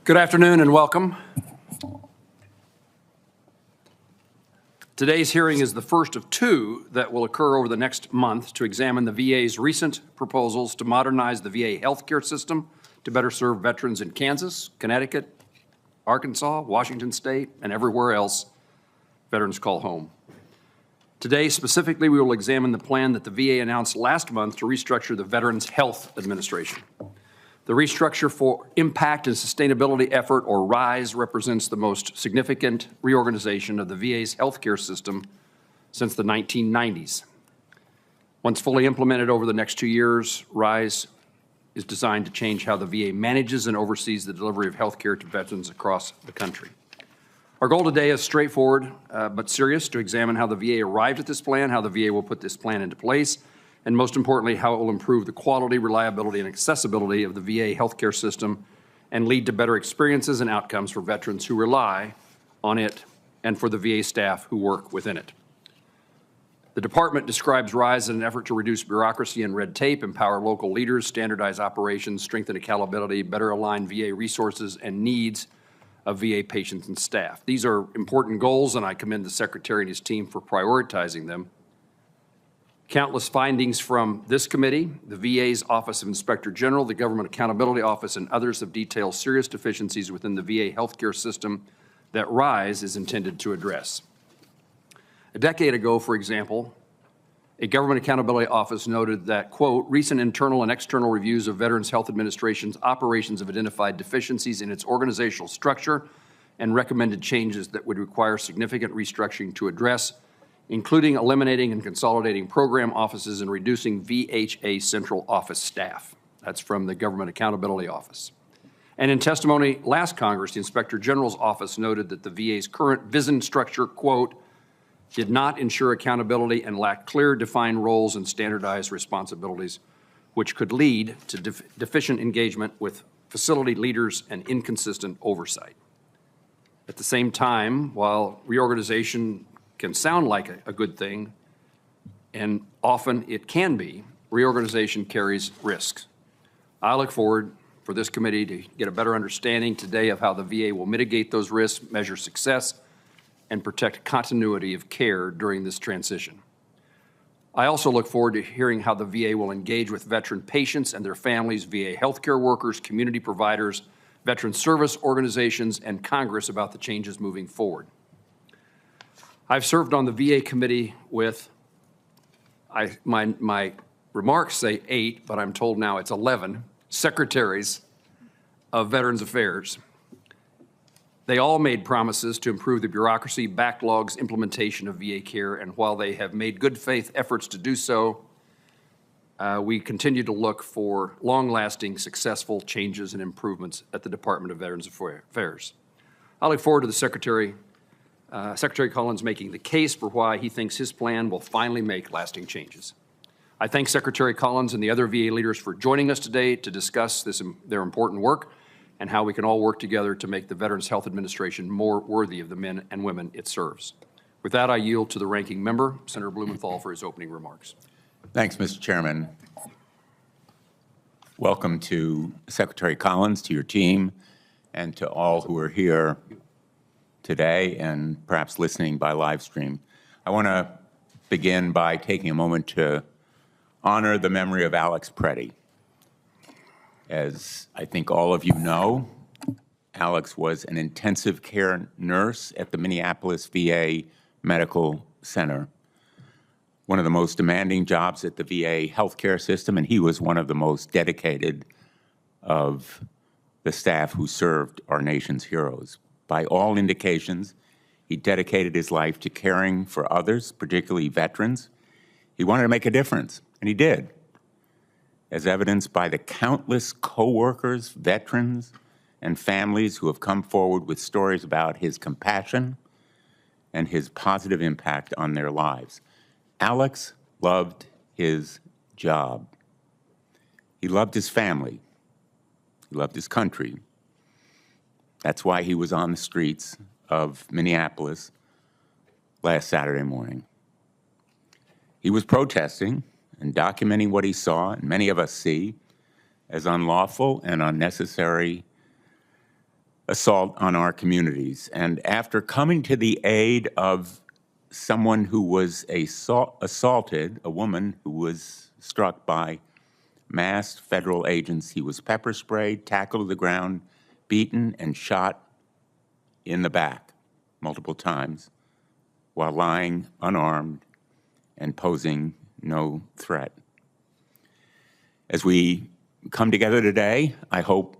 Good afternoon and welcome. Today's hearing is the first of two that will occur over the next month to examine the VA's recent proposals to modernize the VA healthcare system to better serve veterans in Kansas, Connecticut, Arkansas, Washington State, and everywhere else veterans call home. Today, specifically, we will examine the plan that the VA announced last month to restructure the Veterans Health Administration. The Restructure for Impact and Sustainability Effort, or RISE, represents the most significant reorganization of the VA's healthcare system since the 1990s. Once fully implemented over the next 2 years, RISE is designed to change how the VA manages and oversees the delivery of healthcare to veterans across the country. Our goal today is straightforward but serious, to examine how the VA arrived at this plan, how the VA will put this plan into place, and most importantly, how it will improve the quality, reliability, and accessibility of the VA healthcare system and lead to better experiences and outcomes for veterans who rely on it and for the VA staff who work within it. The department describes RISE as an effort to reduce bureaucracy and red tape, empower local leaders, standardize operations, strengthen accountability, better align VA resources and needs of VA patients and staff. These are important goals, and I commend the Secretary and his team for prioritizing them. Countless findings from this committee, the VA's Office of Inspector General, the Government Accountability Office, and others have detailed serious deficiencies within the VA healthcare system that RISE is intended to address. A decade ago, for example, a Government Accountability Office noted that, quote, recent internal and external reviews of Veterans Health Administration's operations have identified deficiencies in its organizational structure and recommended changes that would require significant restructuring to address, including eliminating and consolidating program offices and reducing VHA central office staff. That's from the Government Accountability Office. And in testimony last Congress, the Inspector General's office noted that the VA's current VISN structure, quote, did not ensure accountability and lacked clear, defined roles and standardized responsibilities, which could lead to deficient engagement with facility leaders and inconsistent oversight. At the same time, while reorganization can sound like a good thing, and often it can be, reorganization carries risks. I look forward for this committee to get a better understanding today of how the VA will mitigate those risks, measure success, and protect continuity of care during this transition. I also look forward to hearing how the VA will engage with veteran patients and their families, VA healthcare workers, community providers, veteran service organizations, and Congress about the changes moving forward. I've served on the VA committee with, my remarks say 8, but I'm told now it's 11 secretaries of Veterans Affairs. They all made promises to improve the bureaucracy, backlogs, implementation of VA care, and while they have made good faith efforts to do so, we continue to look for long-lasting, successful changes and improvements at the Department of Veterans Affairs. I look forward to the Secretary Collins making the case for why he thinks his plan will finally make lasting changes. I thank Secretary Collins and the other VA leaders for joining us today to discuss their important work and how we can all work together to make the Veterans Health Administration more worthy of the men and women it serves. With that, I yield to the ranking member, Senator Blumenthal, for his opening remarks. Thanks, Mr. Chairman. Welcome to Secretary Collins, to your team, and to all who are here today and perhaps listening by live stream. I want to begin by taking a moment to honor the memory of Alex Preddy. As I think all of you know, Alex was an intensive care nurse at the Minneapolis VA Medical Center, one of the most demanding jobs at the VA healthcare system, and he was one of the most dedicated of the staff who served our nation's heroes. By all indications, he dedicated his life to caring for others, particularly veterans. He wanted to make a difference, and he did, as evidenced by the countless coworkers, veterans, and families who have come forward with stories about his compassion and his positive impact on their lives. Alex loved his job. He loved his family. He loved his country. That's why he was on the streets of Minneapolis last Saturday morning. He was protesting and documenting what he saw, and many of us see, as unlawful and unnecessary assault on our communities. And after coming to the aid of someone who was assaulted, a woman who was struck by masked federal agents, he was pepper sprayed, tackled to the ground, beaten, and shot in the back multiple times while lying unarmed and posing no threat. As we come together today, I hope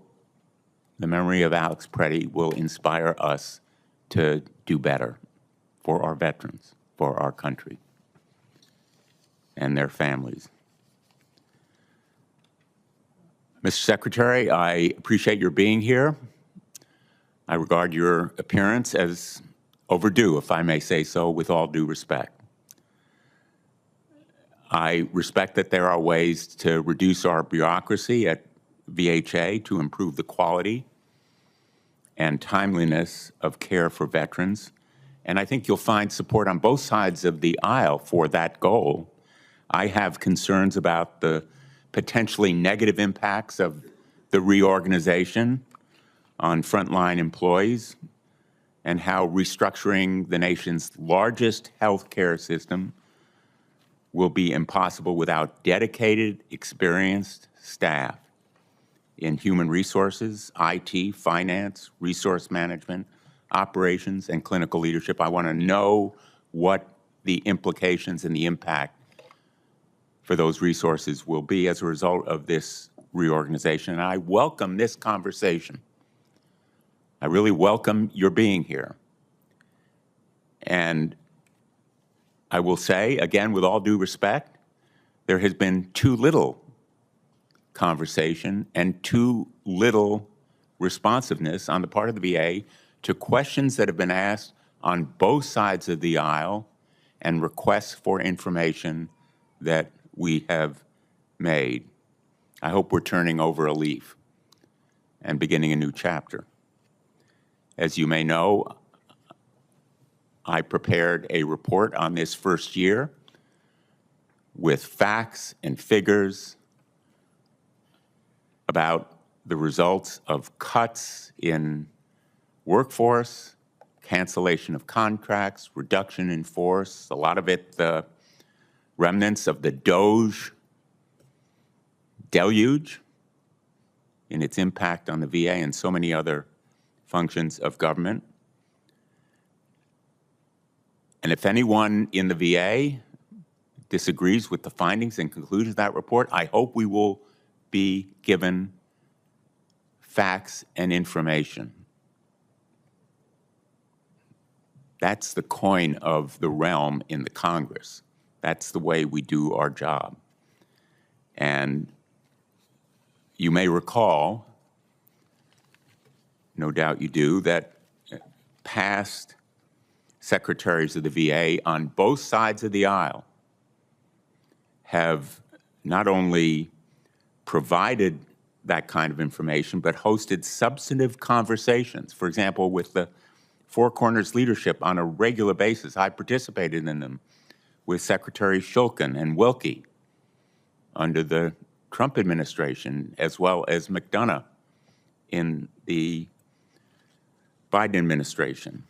the memory of Alex Preddy will inspire us to do better for our veterans, for our country, and their families. Mr. Secretary, I appreciate your being here. I regard your appearance as overdue, if I may say so, with all due respect. I respect that there are ways to reduce our bureaucracy at VHA to improve the quality and timeliness of care for veterans, and I think you'll find support on both sides of the aisle for that goal. I have concerns about the potentially negative impacts of the reorganization on frontline employees and how restructuring the nation's largest healthcare system will be impossible without dedicated, experienced staff in human resources, IT, finance, resource management, operations, and clinical leadership. I want to know what the implications and the impact for those resources will be as a result of this reorganization. And I welcome this conversation. I really welcome your being here. And I will say, again, with all due respect, there has been too little conversation and too little responsiveness on the part of the VA to questions that have been asked on both sides of the aisle and requests for information that we have made. I hope we're turning over a leaf and beginning a new chapter. As you may know, I prepared a report on this first year with facts and figures about the results of cuts in workforce, cancellation of contracts, reduction in force, a lot of it the remnants of the DOGE deluge in its impact on the VA and so many other functions of government. And if anyone in the VA disagrees with the findings and conclusions of that report, I hope we will be given facts and information. That's the coin of the realm in the Congress. That's the way we do our job. And you may recall, no doubt you do, that past secretaries of the VA on both sides of the aisle have not only provided that kind of information, but hosted substantive conversations. For example, with the Four Corners leadership on a regular basis. I participated in them with Secretary Shulkin and Wilkie under the Trump administration, as well as McDonough in the Biden administration.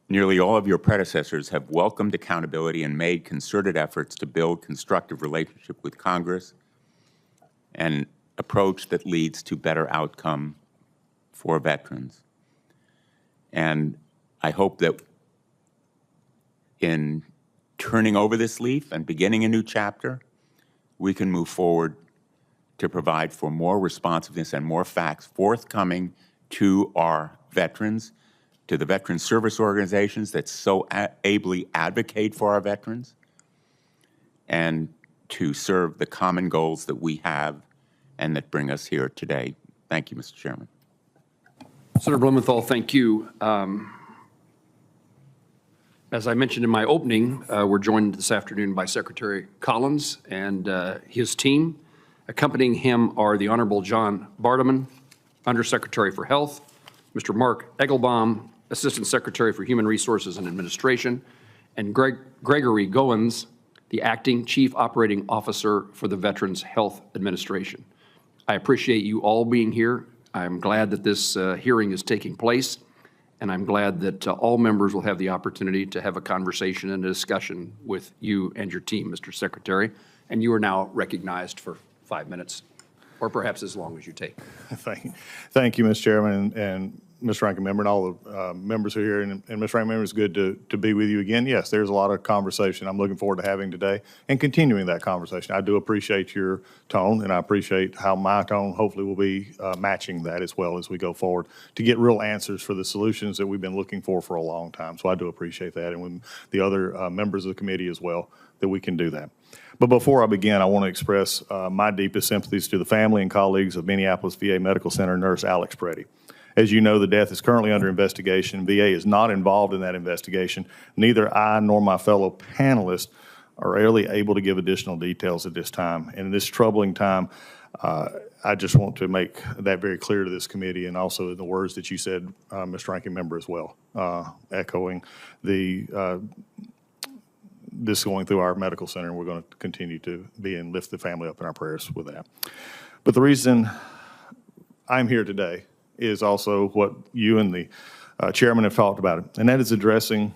Nearly all of your predecessors have welcomed accountability and made concerted efforts to build constructive relationship with Congress, an approach that leads to better outcome for veterans. And I hope that in turning over this leaf and beginning a new chapter, we can move forward to provide for more responsiveness and more facts forthcoming to our veterans, to the veteran service organizations that so ably advocate for our veterans, and to serve the common goals that we have and that bring us here today. Thank you, Mr. Chairman. Senator Blumenthal, thank you. As I mentioned in my opening, we're joined this afternoon by Secretary Collins and his team. Accompanying him are the Honorable John Bartleman, Undersecretary for Health, Mr. Mark Egelbaum, Assistant Secretary for Human Resources and Administration, and Gregory Goins, the Acting Chief Operating Officer for the Veterans Health Administration. I appreciate you all being here. I'm glad that this hearing is taking place, and I'm glad that all members will have the opportunity to have a conversation and a discussion with you and your team, Mr. Secretary. And you are now recognized for 5 minutes, or perhaps as long as you take. Thank you, Mr. Chairman, and Mr. Ranking Member, and all the members who are here. And Mr. Ranking Member, it's good to be with you again. Yes, there's a lot of conversation I'm looking forward to having today and continuing that conversation. I do appreciate your tone, and I appreciate how my tone hopefully will be matching that as well as we go forward to get real answers for the solutions that we've been looking for a long time. So I do appreciate that, and with the other members of the committee as well, that we can do that. But before I begin, I want to express my deepest sympathies to the family and colleagues of Minneapolis VA Medical Center nurse Alex Preddy. As you know, the death is currently under investigation. VA is not involved in that investigation. Neither I nor my fellow panelists are really able to give additional details at this time. And in this troubling time, I just want to make that very clear to this committee, and also in the words that you said, Mr. Ranking Member, as well, echoing the this going through our medical center, and we're going to continue to be and lift the family up in our prayers with that. But the reason I'm here today is also what you and the chairman have talked about, and that is addressing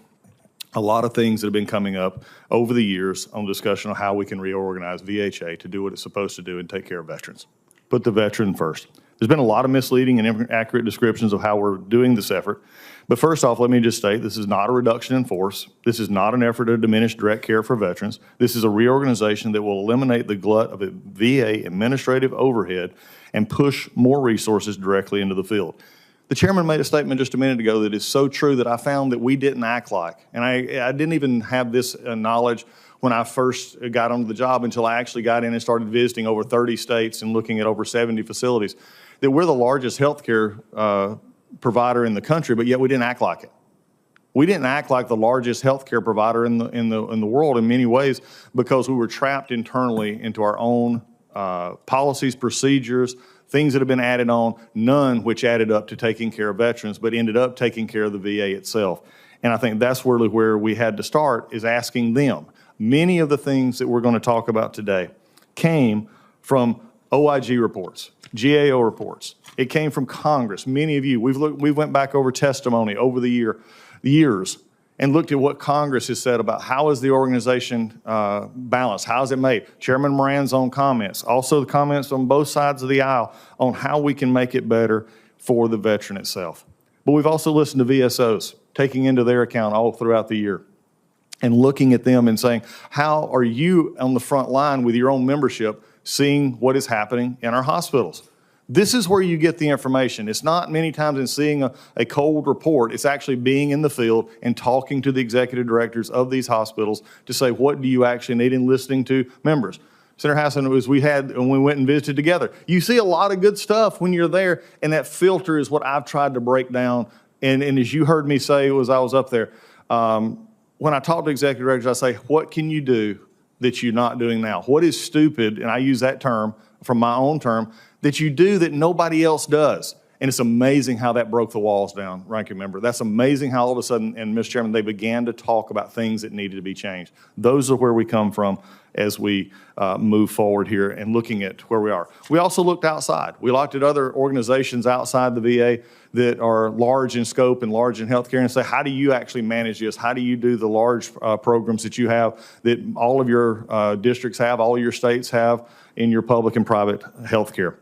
a lot of things that have been coming up over the years on discussion of how we can reorganize VHA to do what it's supposed to do and take care of veterans. Put the veteran first. There's been a lot of misleading and inaccurate descriptions of how we're doing this effort. But first off, let me just state this is not a reduction in force. This is not an effort to diminish direct care for veterans. This is a reorganization that will eliminate the glut of VA administrative overhead and push more resources directly into the field. The chairman made a statement just a minute ago that is so true that I found that we didn't act like. And I didn't even have this knowledge when I first got onto the job until I actually got in and started visiting over 30 states and looking at over 70 facilities, that we're the largest healthcare provider in the country, but yet we didn't act like it. We didn't act like the largest healthcare provider in the world in many ways because we were trapped internally into our own policies, procedures, things that have been added on, none which added up to taking care of veterans, but ended up taking care of the VA itself. And I think that's really where we had to start, is asking them. Many of the things that we're going to talk about today came from OIG reports, GAO reports. It came from Congress. Many of you, we went back over testimony over the years and looked at what Congress has said about how is the organization balanced, how is it made. Chairman Moran's own comments, also the comments on both sides of the aisle on how we can make it better for the veteran itself. But we've also listened to VSOs, taking into their account all throughout the year and looking at them and saying, how are you on the front line with your own membership seeing what is happening in our hospitals? This is where you get the information. It's not many times in seeing a cold report. It's actually being in the field and talking to the executive directors of these hospitals to say, what do you actually need, and listening to members. Senator Hassan, as we had when we went and visited together, you see a lot of good stuff when you're there, and that filter is what I've tried to break down. And as you heard me say as I was up there, when I talk to executive directors, I say, what can you do that you're not doing now? What is stupid, and I use that term from my own term, that you do that nobody else does? And it's amazing how that broke the walls down, Ranking Member. That's amazing how all of a sudden, and Mr. Chairman, they began to talk about things that needed to be changed. Those are where we come from as we move forward here and looking at where we are. We also looked outside. We looked at other organizations outside the VA that are large in scope and large in healthcare and say, how do you actually manage this? How do you do the large programs that you have, that all of your districts have, all your states have in your public and private healthcare?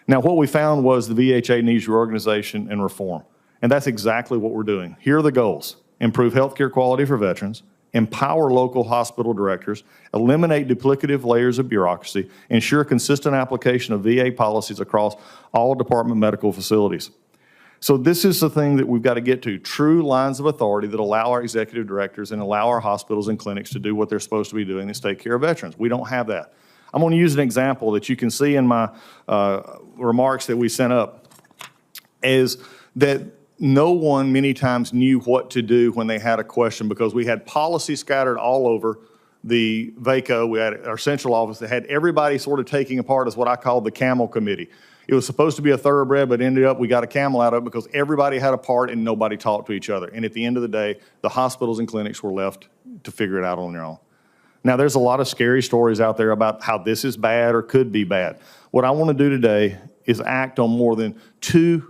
Now, what we found was the VHA needs reorganization and reform, and that's exactly what we're doing. Here are the goals: improve healthcare quality for veterans, empower local hospital directors, eliminate duplicative layers of bureaucracy, ensure consistent application of VA policies across all department medical facilities. So this is the thing that we've got to get to, true lines of authority that allow our executive directors and allow our hospitals and clinics to do what they're supposed to be doing, is take care of veterans. We don't have that. I'm going to use an example that you can see in my remarks that we sent up, is that no one many times knew what to do when they had a question, because we had policy scattered all over the VACO. We had our central office that had everybody sort of taking apart as what I call the camel committee. It was supposed to be a thoroughbred, but ended up we got a camel out of it because everybody had a part and nobody talked to each other. And at the end of the day, the hospitals and clinics were left to figure it out on their own. Now, there's a lot of scary stories out there about how this is bad or could be bad. What I want to do today is act on more than 2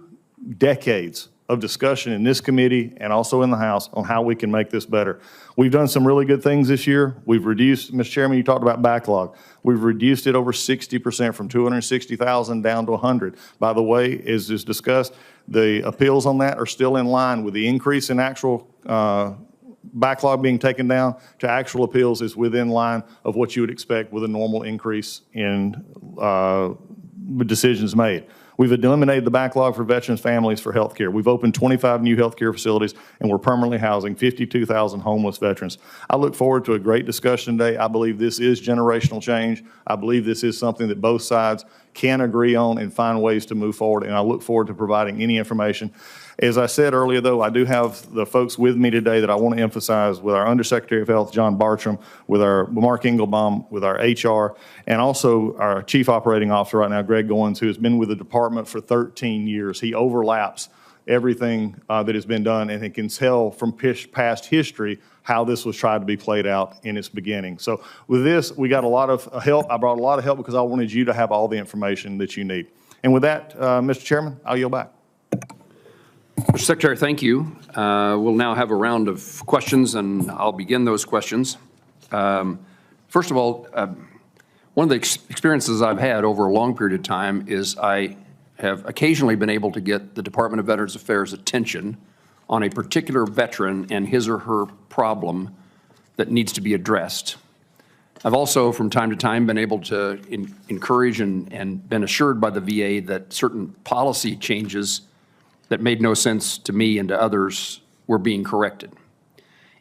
decades of discussion in this committee and also in the House on how we can make this better. We've done some really good things this year. We've reduced, Mr. Chairman, you talked about backlog. We've reduced it over 60% from 260,000 down to 100. By the way, as is discussed, the appeals on that are still in line with the increase in actual backlog being taken down to actual appeals is within line of what you would expect with a normal increase in decisions made. We've eliminated the backlog for veterans' families for health care. We've opened 25 new health care facilities, and we're permanently housing 52,000 homeless veterans. I look forward to a great discussion today. I believe this is generational change. I believe this is something that both sides can agree on and find ways to move forward, and I look forward to providing any information. As I said earlier, though, I do have the folks with me today that I want to emphasize with our Undersecretary of Health, John Bartram, with our Mark Engelbaum, with our HR, and also our Chief Operating Officer right now, Greg Goins, who has been with the department for 13 years. He overlaps everything that has been done, and he can tell from past history how this was tried to be played out in its beginning. So with this, we got a lot of help. I brought a lot of help because I wanted you to have all the information that you need. And with that, Mr. Chairman, I'll yield back. Mr. Secretary, thank you. We'll now have a round of questions, and I'll begin those questions. First of all, one of the experiences I've had over a long period of time is I have occasionally been able to get the Department of Veterans Affairs' attention on a particular veteran and his or her problem that needs to be addressed. I've also, from time to time, been able to encourage and been assured by the VA that certain policy changes that made no sense to me and to others were being corrected.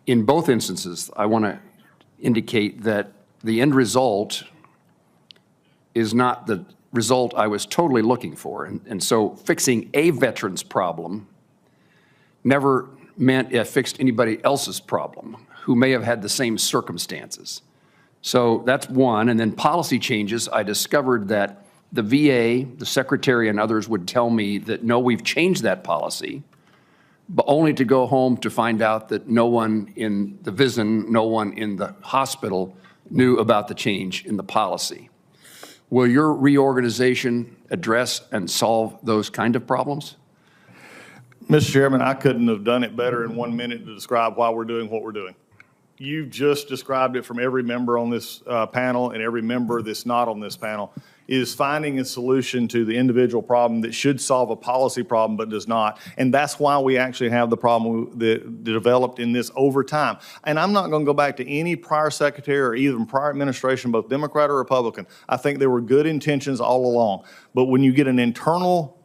In both instances, I want to indicate that the end result is not the result I was totally looking for. And so fixing a veteran's problem never meant it fixed anybody else's problem who may have had the same circumstances. So that's one. And then policy changes, I discovered that the VA, the Secretary, and others would tell me that, no, we've changed that policy, but only to go home to find out that no one in the VISN, no one in the hospital knew about the change in the policy. Will your reorganization address and solve those kind of problems? Mr. Chairman, I couldn't have done it better in 1 minute to describe why we're doing what we're doing. You've just described it from every member on this panel and every member that's not on this panel, is finding a solution to the individual problem that should solve a policy problem but does not. And that's why we actually have the problem that developed in this over time. And I'm not going to go back to any prior secretary or even prior administration, both Democrat or Republican. I think there were good intentions all along. But when you get an internal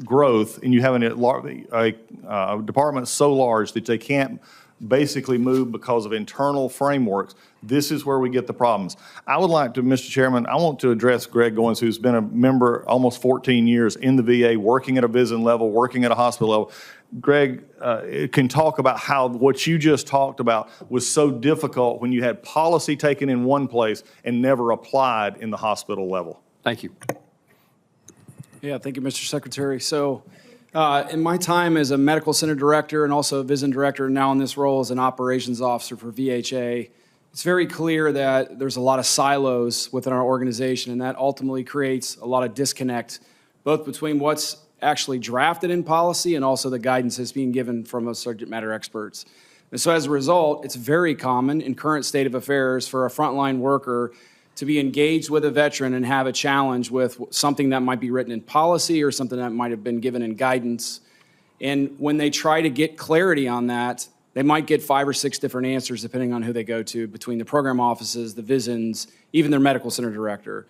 growth and you have a department so large that they can't basically move because of internal frameworks, this is where we get the problems. I would like to, Mr. Chairman, I want to address Greg Goins, who's been a member almost 14 years in the VA, working at a VISN level, working at a hospital level. Greg can talk about how what you just talked about was so difficult when you had policy taken in one place and never applied in the hospital level. Thank you. Yeah, thank you, Mr. Secretary. So in my time as a medical center director and also a VISN director, now in this role as an operations officer for VHA, it's very clear that there's a lot of silos within our organization, and that ultimately creates a lot of disconnect, both between what's actually drafted in policy and also the guidance that's being given from those subject matter experts. And so as a result, it's very common in current state of affairs for a frontline worker to be engaged with a veteran and have a challenge with something that might be written in policy or something that might have been given in guidance. And when they try to get clarity on that, they might get 5 or 6 different answers depending on who they go to, between the program offices, the VISNs, even their medical center director.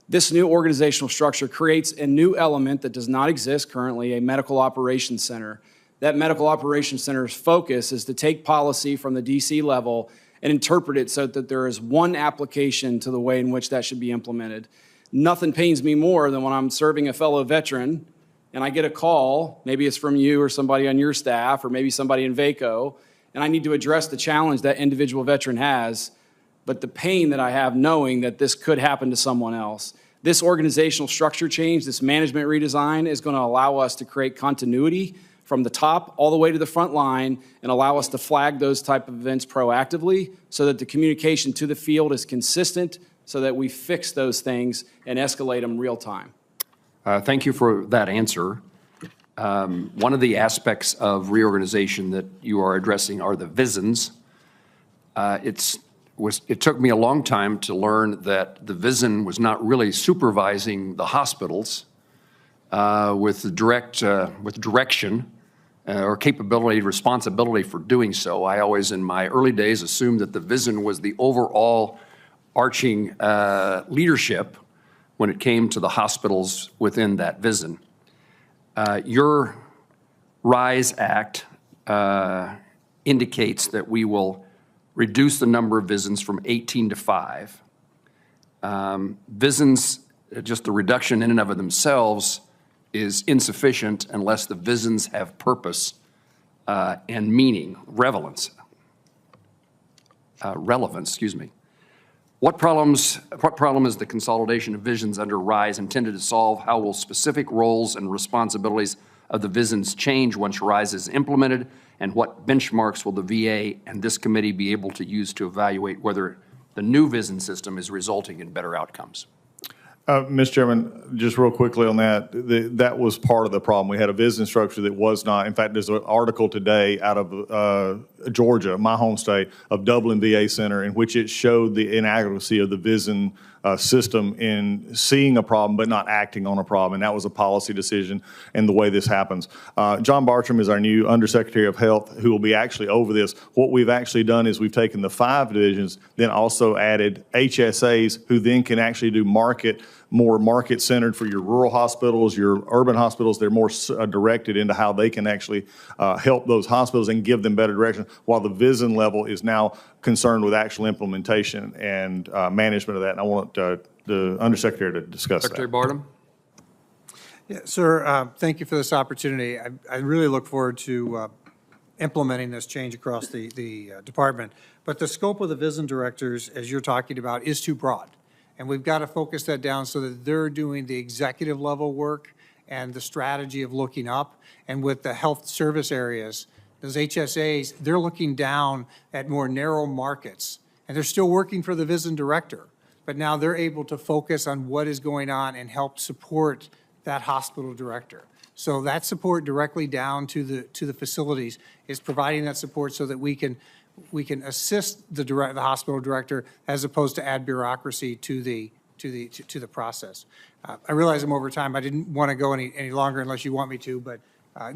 This new organizational structure creates a new element that does not exist currently, a medical operations center. That medical operations center's focus is to take policy from the DC level and interpret it so that there is one application to the way in which that should be implemented. Nothing pains me more than when I'm serving a fellow veteran and I get a call, maybe it's from you or somebody on your staff or maybe somebody in VACO, and I need to address the challenge that individual veteran has, but the pain that I have knowing that this could happen to someone else. This organizational structure change, this management redesign is going to allow us to create continuity from the top all the way to the front line and allow us to flag those type of events proactively so that the communication to the field is consistent so that we fix those things and escalate them real time. Thank you for that answer. One of the aspects of reorganization that you are addressing are the VISNs. It took me a long time to learn that the VISN was not really supervising the hospitals with direction or capability, responsibility for doing so. I always, in my early days, assumed that the VISN was the overall arching leadership when it came to the hospitals within that VISN. Your RISE Act indicates that we will reduce the number of VISNs from 18 to 5. VISNs, just the reduction in and of themselves, is insufficient unless the VISNs have purpose and meaning, relevance. What problem is the consolidation of VISNs under RISE intended to solve? How will specific roles and responsibilities of the VISNs change once RISE is implemented? And what benchmarks will the VA and this committee be able to use to evaluate whether the new VISN system is resulting in better outcomes? Mr. Chairman, just real quickly on that, that was part of the problem. We had a VISN structure that was not, in fact, there's an article today out of Georgia, my home state, of Dublin VA Center, in which it showed the inadequacy of the VISN system in seeing a problem but not acting on a problem, and that was a policy decision and the way this happens. John Bartram is our new Undersecretary of Health who will be actually over this. What we've actually done is we've taken the 5 divisions, then also added HSAs who then can actually do more market-centered for your rural hospitals, your urban hospitals. They're more directed into how they can actually help those hospitals and give them better direction, while the VISN level is now concerned with actual implementation and management of that. And I want the Undersecretary to discuss Secretary that. Bartum? Yeah, sir, thank you for this opportunity. I really look forward to implementing this change across the department. But the scope of the VISN directors, as you're talking about, is too broad. And we've got to focus that down so that they're doing the executive level work and the strategy of looking up. And with the health service areas, those HSAs, they're looking down at more narrow markets. And they're still working for the VISN director. But now they're able to focus on what is going on and help support that hospital director. So that support directly down to the facilities is providing that support so that we can assist the hospital director as opposed to add bureaucracy to the process. I realize I'm over time. I didn't want to go any longer unless you want me to, but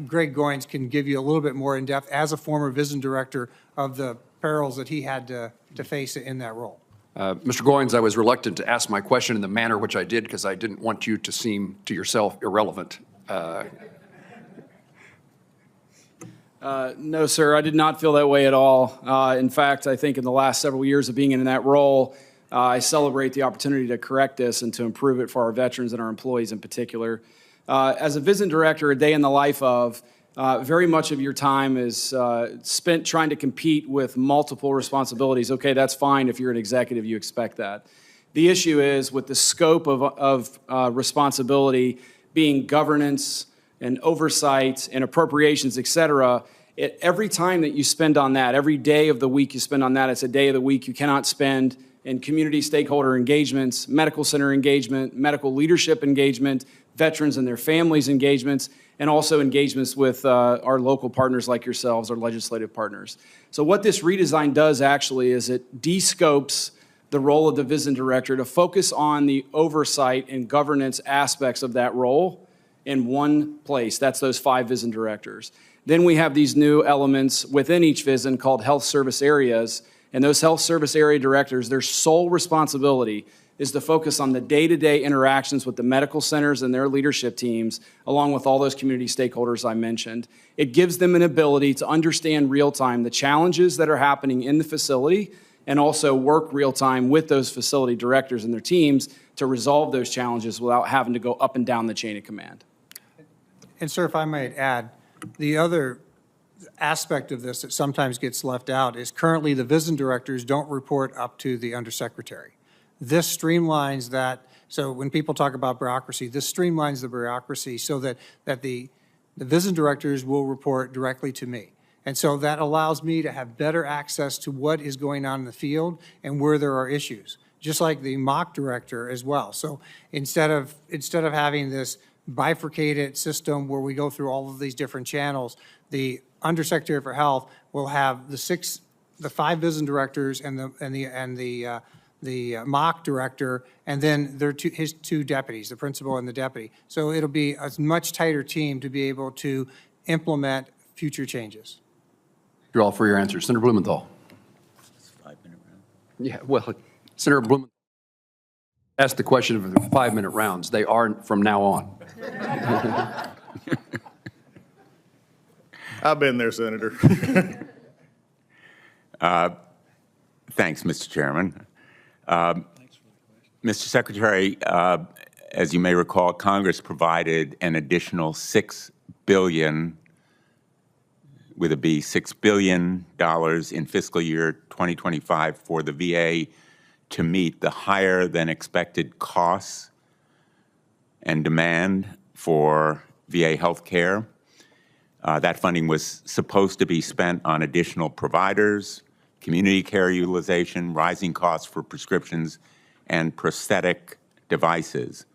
Greg Goins can give you a little bit more in depth as a former VISN director of the perils that he had to face in that role. Mr. Goins, I was reluctant to ask my question in the manner which I did because I didn't want you to seem to yourself irrelevant. No, sir, I did not feel that way at all. In fact, I think in the last several years of being in that role, I celebrate the opportunity to correct this and to improve it for our veterans and our employees in particular. As a VISN director, a day in the life of, very much of your time is spent trying to compete with multiple responsibilities. Okay, that's fine. If you're an executive, you expect that. The issue is with the scope of responsibility being governance and oversight and appropriations, et cetera, every time that you spend on that, every day of the week you spend on that, it's a day of the week you cannot spend in community stakeholder engagements, medical center engagement, medical leadership engagement, veterans and their families engagements, and also engagements with our local partners like yourselves, our legislative partners. So what this redesign does actually is it de-scopes the role of the VISN director to focus on the oversight and governance aspects of that role in one place. That's those 5 VISN directors. Then we have these new elements within each VISN called health service areas, and those health service area directors, their sole responsibility is to focus on the day-to-day interactions with the medical centers and their leadership teams, along with all those community stakeholders I mentioned. It gives them an ability to understand real-time the challenges that are happening in the facility and also work real-time with those facility directors and their teams to resolve those challenges without having to go up and down the chain of command. And sir, if I might add, the other aspect of this that sometimes gets left out is currently the VISN directors don't report up to the undersecretary. This streamlines that. So when people talk about bureaucracy, this streamlines the bureaucracy so that the VISN directors will report directly to me. And so that allows me to have better access to what is going on in the field and where there are issues, just like the mock director as well. So instead of having this bifurcated system where we go through all of these different channels. The Undersecretary for Health will have the 5 visiting directors and the mock director, and then his 2 deputies, the principal and the deputy. So it'll be a much tighter team to be able to implement future changes. You're all for your answers. Senator Blumenthal. 5-minute round. Yeah, well, Senator Blumenthal asked the question of the 5-minute rounds. They are from now on. I've been there, Senator. Thanks, Mr. Chairman. Mr. Secretary, as you may recall, Congress provided an additional $6 billion, with a B, $6 billion in fiscal year 2025 for the VA to meet the higher than expected costs and demand for VA health care. That funding was supposed to be spent on additional providers, community care utilization, rising costs for prescriptions, and prosthetic devices.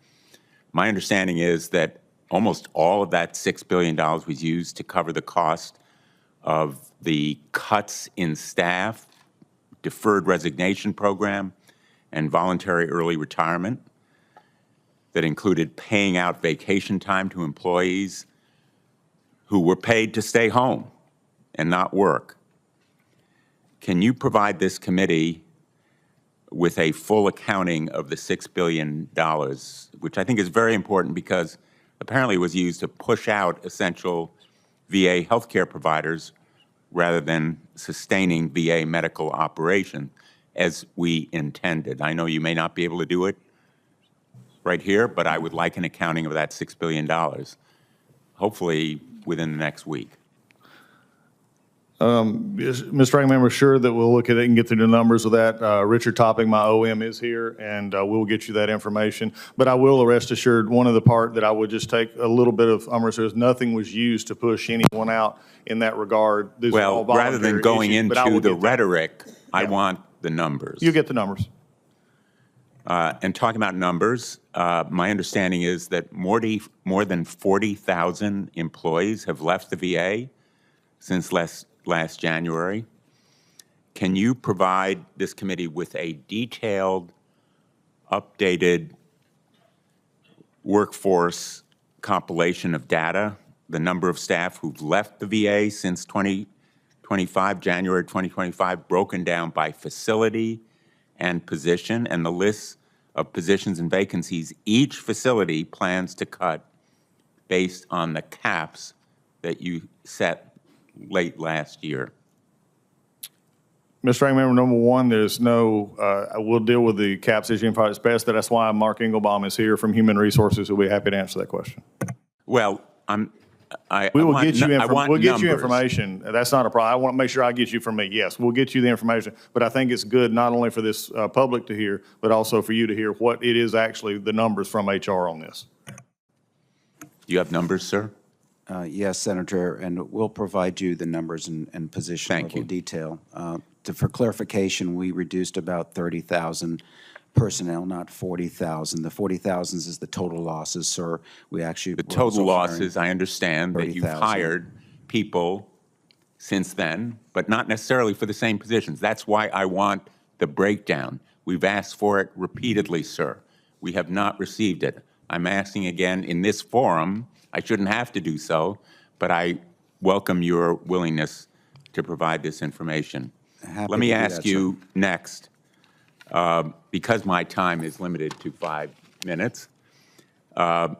My understanding is that almost all of that $6 billion was used to cover the cost of the cuts in staff, deferred resignation program, and voluntary early retirement that included paying out vacation time to employees who were paid to stay home and not work. Can you provide this committee with a full accounting of the $6 billion, which I think is very important because apparently it was used to push out essential VA healthcare providers rather than sustaining VA medical operation as we intended? I know you may not be able to do it right here, but I would like an accounting of that $6 billion, hopefully within the next week. Mr. Ranking Member, sure that we'll look at it and get through the numbers of that. Richard Topping, my OM, is here, and we'll get you that information. But I will rest assured, one of the part that I would just take a little bit of umbrage is nothing was used to push anyone out in that regard. These are all Well, rather than voluntary going issues, but I will into the get that. rhetoric, I Yeah. want the numbers. You get the numbers. And talking about numbers, my understanding is that more than 40,000 employees have left the VA since last January. Can you provide this committee with a detailed, updated workforce compilation of data, the number of staff who've left the VA since January 2025, broken down by facility and position, and the list of positions and vacancies each facility plans to cut based on the caps that you set late last year? Mr. Ranking Member, number one, there's no, we'll deal with the caps as you find it's best. That's why Mark Engelbaum is here from Human Resources, who'll be happy to answer that question. Well, We will get you we'll get you information. That's not a problem. I want to make sure I get you from me. Yes, we'll get you the information. But I think it's good not only for this public to hear, but also for you to hear what it is actually the numbers from HR on this. You have numbers, sir? Yes, Senator, and we'll provide you the numbers and position Thank level you. detail. For clarification, we reduced about 30,000 personnel, not 40,000. The 40,000 is the total losses, sir. We actually The total losses, I understand that you've 30,000. hired people since then, but not necessarily for the same positions. That's why I want the breakdown. We've asked for it repeatedly, sir. We have not received it. I'm asking again in this forum. I shouldn't have to do so, but I welcome your willingness to provide this information. Happy Let me to do ask that, you next, because my time is limited to 5 minutes, the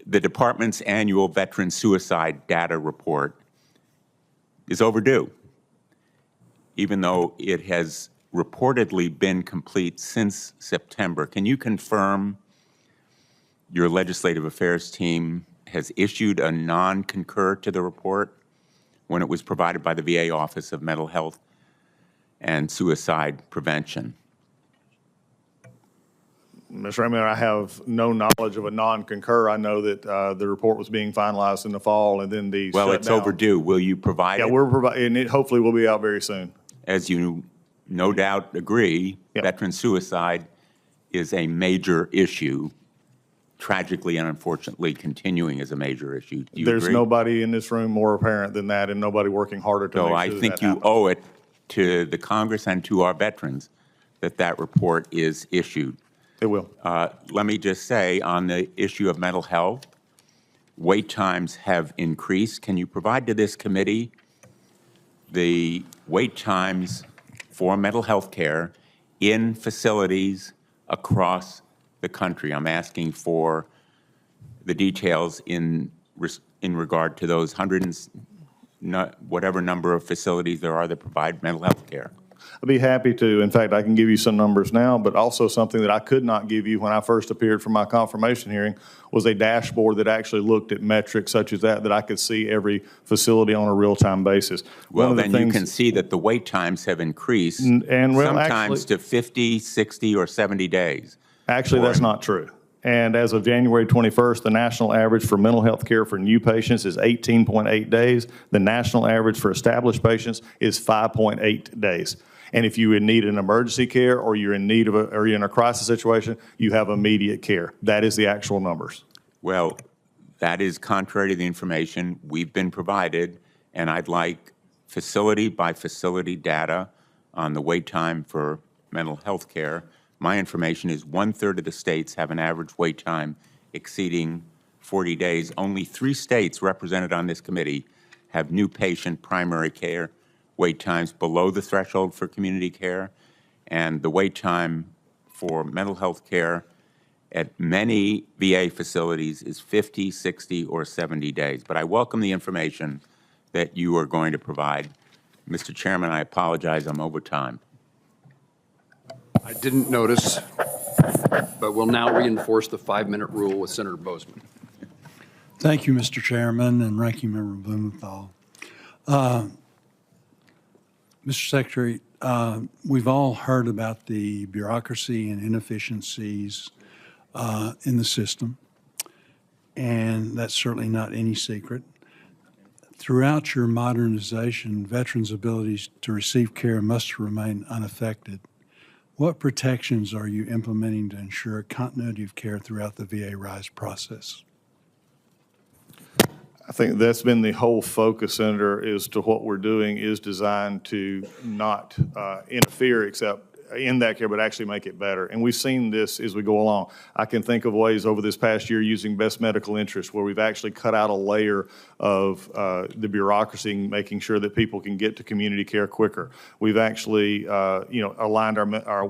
department's annual veteran suicide data report is overdue, even though it has reportedly been complete since September. Can you confirm your legislative affairs team has issued a non-concur to the report when it was provided by the VA Office of Mental Health and Suicide Prevention? Mr. Ranking Member, I have no knowledge of a non-concur. I know that the report was being finalized in the fall and then the Well, it's shutdown. overdue. Will you provide Yeah, it? we're providing, and it hopefully will be out very soon. As you no doubt agree, Yep. veteran suicide is a major issue tragically and unfortunately continuing as a major issue. Do you There's agree? nobody in this room more apparent than that, and nobody working harder to So make I sure that think that you happens. owe it to the Congress and to our veterans that that report is issued. It will. Let me just say, on the issue of mental health, wait times have increased. Can you provide to this committee the wait times for mental health care in facilities across the country? I'm asking for the details in regard to those whatever number of facilities there are that provide mental health care. I'd be happy to. In fact, I can give you some numbers now, but also something that I could not give you when I first appeared for my confirmation hearing was a dashboard that actually looked at metrics such as that I could see every facility on a real-time basis. Well, then you can see that the wait times have increased sometimes to 50, 60, or 70 days. Actually, that's not true. And as of January 21st, the national average for mental health care for new patients is 18.8 days. The national average for established patients is 5.8 days. And if you would need an emergency care or you're in need of or you're in a crisis situation, you have immediate care. That is the actual numbers. Well, that is contrary to the information we've been provided, and I'd like facility by facility data on the wait time for mental health care. My information is 1/3 of the states have an average wait time exceeding 40 days. Only 3 states represented on this committee have new patient primary care wait times below the threshold for community care, and the wait time for mental health care at many VA facilities is 50, 60, or 70 days. But I welcome the information that you are going to provide. Mr. Chairman, I apologize, I'm over time. I didn't notice, but we'll now reinforce the 5-minute rule with Senator Bozeman. Thank you, Mr. Chairman and Ranking Member Blumenthal. Mr. Secretary, we've all heard about the bureaucracy and inefficiencies in the system, and that's certainly not any secret. Throughout your modernization, veterans' abilities to receive care must remain unaffected. What protections are you implementing to ensure continuity of care throughout the VA RISE process? I think that's been the whole focus, Senator, is to what we're doing is designed to not interfere except in that care, but actually make it better. And we've seen this as we go along. I can think of ways over this past year using best medical interest where we've actually cut out a layer of the bureaucracy, making sure that people can get to community care quicker. We've actually, aligned our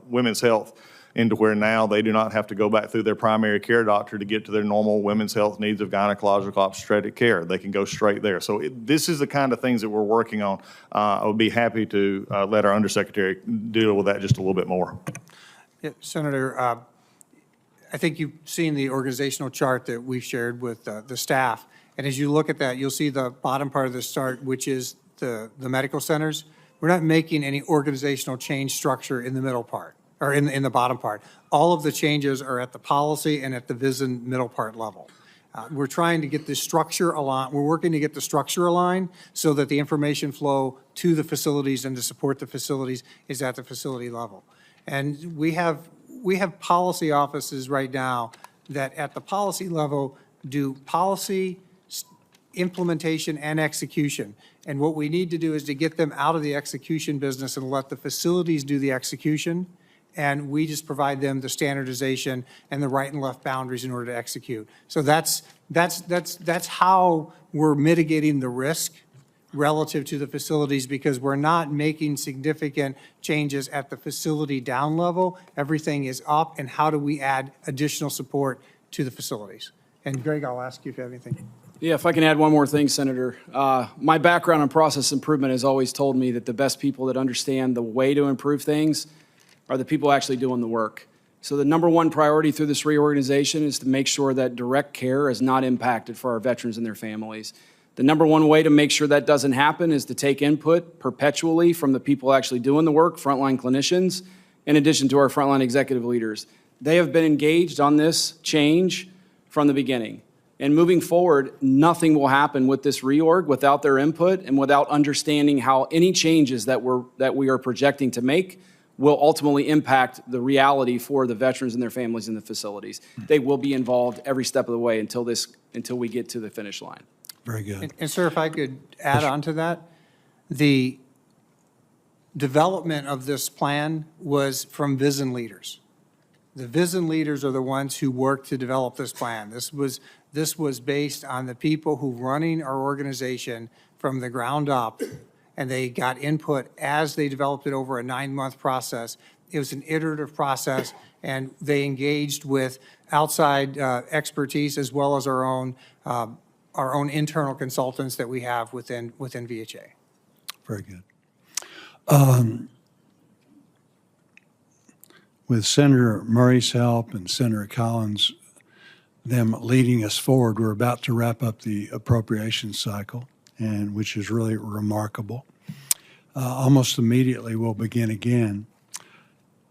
women's health into where now they do not have to go back through their primary care doctor to get to their normal women's health needs of gynecological obstetric care. They can go straight there. So this is the kind of things that we're working on. I would be happy to let our undersecretary deal with that just a little bit more. Yeah, Senator, I think you've seen the organizational chart that we've shared with the staff. And as you look at that, you'll see the bottom part of the chart, which is the medical centers. We're not making any organizational change structure in the middle part. Or in the bottom part. All of the changes are at the policy and at the VISN middle part level. We're trying to get the structure aligned. We're working to get the structure aligned so that the information flow to the facilities and to support the facilities is at the facility level. And we have policy offices right now that at the policy level do policy implementation and execution. And what we need to do is to get them out of the execution business and let the facilities do the execution. And we just provide them the standardization and the right and left boundaries in order to execute. So that's how we're mitigating the risk relative to the facilities, because we're not making significant changes at the facility down level. Everything is up, and how do we add additional support to the facilities? And Greg, I'll ask you if you have anything. Yeah, if I can add one more thing, Senator. My background in process improvement has always told me that the best people that understand the way to improve things are the people actually doing the work. So the number one priority through this reorganization is to make sure that direct care is not impacted for our veterans and their families. The number one way to make sure that doesn't happen is to take input perpetually from the people actually doing the work, frontline clinicians, in addition to our frontline executive leaders. They have been engaged on this change from the beginning. And moving forward, nothing will happen with this reorg without their input and without understanding how any changes that we are projecting to make will ultimately impact the reality for the veterans and their families in the facilities. They will be involved every step of the way until we get to the finish line. Very good. And sir, if I could add on to that, the development of this plan was from VISN leaders. The VISN leaders are the ones who worked to develop this plan. This was based on the people who running our organization from the ground up, and they got input as they developed it over a 9-month process. It was an iterative process, and they engaged with outside expertise as well as our own internal consultants that we have within VHA. Very good. With Senator Murray's help and Senator Collins, them leading us forward, we're about to wrap up the appropriation cycle, and which is really remarkable. Almost immediately, we'll begin again.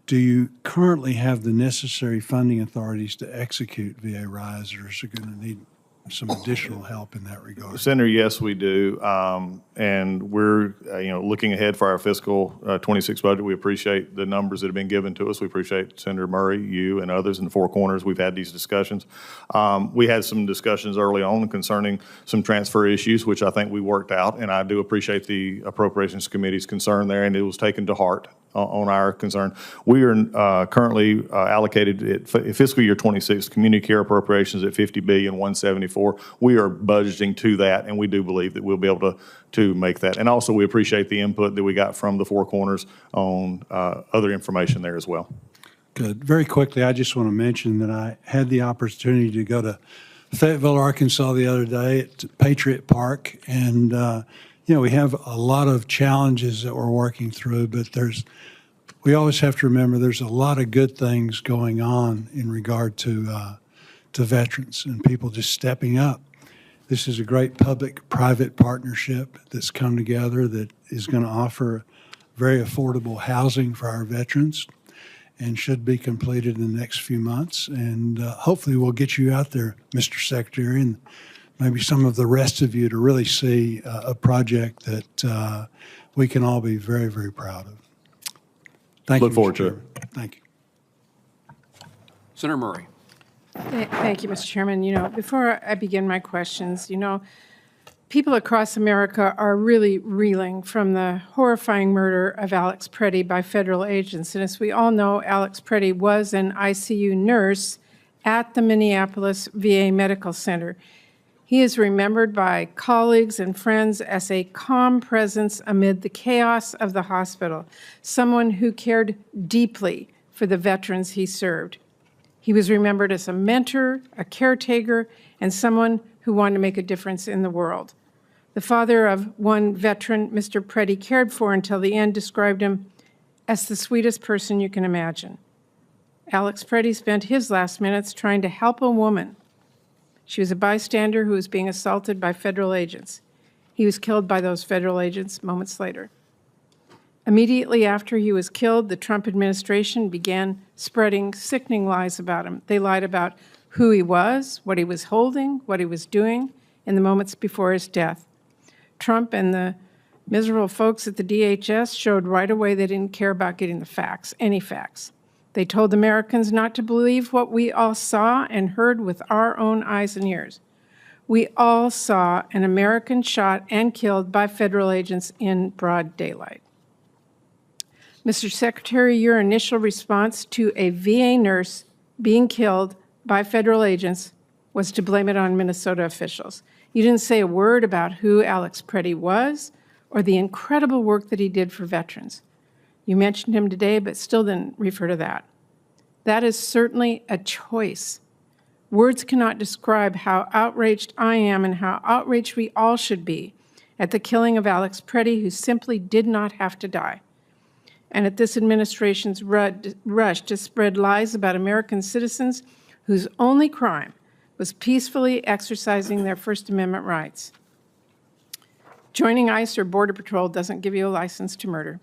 Do you currently have the necessary funding authorities to execute VA RISE, or is it going to need some additional help in that regard? Senator, yes, we do. And we're, looking ahead for our fiscal 26 budget. We appreciate the numbers that have been given to us. We appreciate Senator Murray, you, and others in the Four Corners. We've had these discussions. We had some discussions early on concerning some transfer issues, which I think we worked out. And I do appreciate the Appropriations Committee's concern there, and it was taken to heart on our concern. We are currently allocated at fiscal year 26 community care appropriations at $50,174,000,000. We are budgeting to that, and we do believe that we'll be able to make that. And also, we appreciate the input that we got from the Four Corners on other information there as well. Good. Very quickly, I just want to mention that I had the opportunity to go to Fayetteville, Arkansas the other day at Patriot Park, and we have a lot of challenges that we're working through, but we always have to remember there's a lot of good things going on in regard to veterans and people just stepping up. This is a great public-private partnership that's come together that is going to offer very affordable housing for our veterans and should be completed in the next few months. And hopefully we'll get you out there, Mr. Secretary, and maybe some of the rest of you to really see a project that we can all be very, very proud of. Thank you. Look forward to it. Thank you. Senator Murray. Thank you, Mr. Chairman. Before I begin my questions, people across America are really reeling from the horrifying murder of Alex Preddy by federal agents. And as we all know, Alex Preddy was an ICU nurse at the Minneapolis VA Medical Center. He is remembered by colleagues and friends as a calm presence amid the chaos of the hospital, someone who cared deeply for the veterans he served. He was remembered as a mentor, a caretaker, and someone who wanted to make a difference in the world. The father of one veteran Mr. Preddy cared for until the end described him as the sweetest person you can imagine. Alex Preddy spent his last minutes trying to help a woman. She was a bystander who was being assaulted by federal agents. He was killed by those federal agents moments later. Immediately after he was killed, the Trump administration began spreading sickening lies about him. They lied about who he was, what he was holding, what he was doing in the moments before his death. Trump and the miserable folks at the DHS showed right away they didn't care about getting the facts, any facts. They told Americans not to believe what we all saw and heard with our own eyes and ears. We all saw an American shot and killed by federal agents in broad daylight. Mr. Secretary, your initial response to a VA nurse being killed by federal agents was to blame it on Minnesota officials. You didn't say a word about who Alex Preddy was or the incredible work that he did for veterans. You mentioned him today, but still didn't refer to that. That is certainly a choice. Words cannot describe how outraged I am and how outraged we all should be at the killing of Alex Preddy, who simply did not have to die, and at this administration's rush to spread lies about American citizens whose only crime was peacefully exercising their First Amendment rights. Joining ICE or Border Patrol doesn't give you a license to murder.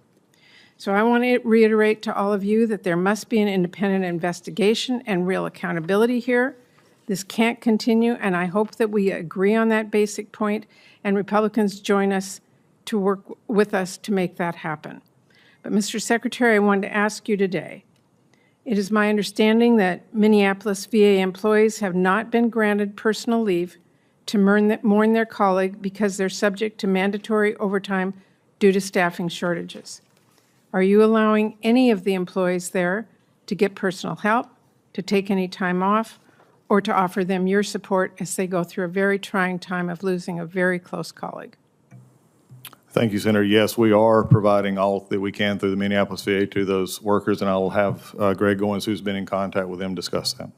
So I want to reiterate to all of you that there must be an independent investigation and real accountability here. This can't continue, and I hope that we agree on that basic point, and Republicans join us to work with us to make that happen. But, Mr. Secretary, I wanted to ask you today, it is my understanding that Minneapolis VA employees have not been granted personal leave to mourn their colleague because they're subject to mandatory overtime due to staffing shortages. Are you allowing any of the employees there to get personal help, to take any time off, or to offer them your support as they go through a very trying time of losing a very close colleague? Thank you, Senator. Yes, we are providing all that we can through the Minneapolis VA to those workers, and I will have Greg Goins, who's been in contact with them, discuss that.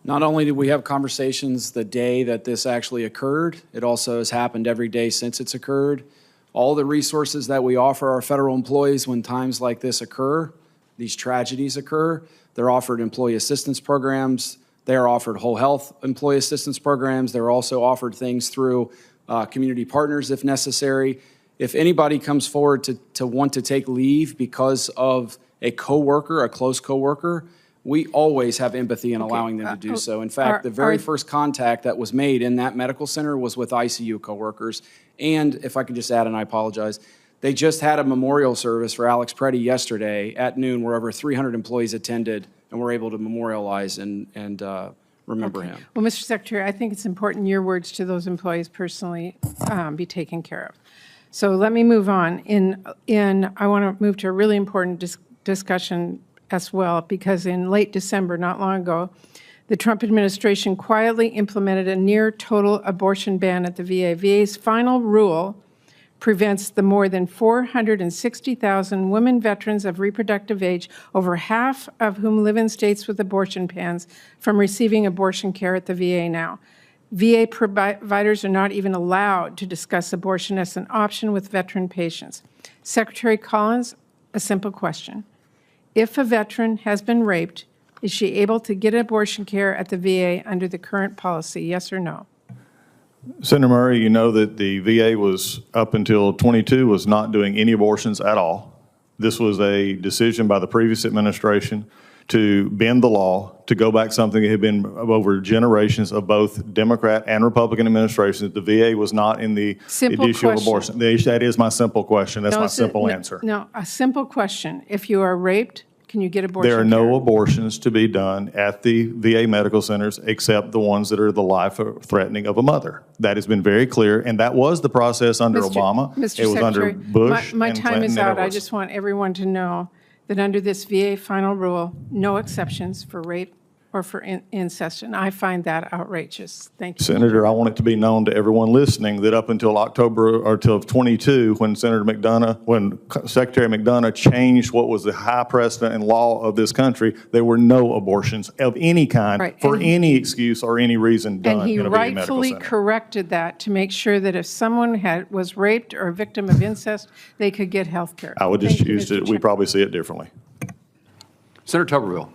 Not only did we have conversations the day that this actually occurred, it also has happened every day since it's occurred. All the resources that we offer our federal employees when times like this occur, these tragedies occur, they're offered employee assistance programs, they're offered whole health employee assistance programs, they're also offered things through community partners if necessary. If anybody comes forward to want to take leave because of a coworker, a close coworker, we always have empathy in allowing them to do so. In fact, the very first contact that was made in that medical center was with ICU coworkers. And if I could just add, and I apologize, they just had a memorial service for Alex Preddy yesterday at noon where over 300 employees attended and were able to memorialize and remember him. Well, Mr. Secretary, I think it's important your words to those employees personally be taken care of. So let me move on. I want to move to a really important discussion as well, because in late December, not long ago, the Trump administration quietly implemented a near total abortion ban at the VA. VA's final rule prevents the more than 460,000 women veterans of reproductive age, over half of whom live in states with abortion bans, from receiving abortion care at the VA now. VA providers are not even allowed to discuss abortion as an option with veteran patients. Secretary Collins, a simple question. If a veteran has been raped, is she able to get abortion care at the VA under the current policy, yes or no? Senator Murray, you know that the VA was, up until 22, was not doing any abortions at all. This was a decision by the previous administration to bend the law, to go back something that had been over generations of both Democrat and Republican administrations. The VA was not in the issue of abortion. That is my simple question. That's my simple answer. No, a simple question. If you are raped, can you get abortion There are care? no abortions to be done at the VA medical centers except the ones that are the life threatening of a mother. That has been very clear, and that was the process under Obama. Mr. It was under Secretary, Bush my and time Clinton, is and out. it I was. just want everyone to know that under this VA final rule, no exceptions for rape or for incest, and I find that outrageous. Thank you. Senator, I want it to be known to everyone listening that up until October or till 22, when Secretary McDonough changed what was the high precedent and law of this country, there were no abortions of any kind Right, for and any excuse or any reason done And he in a VA medical rightfully center. corrected that to make sure that if someone was raped or a victim of incest, they could get health care. I would just Thank you, choose Mr. to, we Chairman. probably see it differently. Senator Tuberville.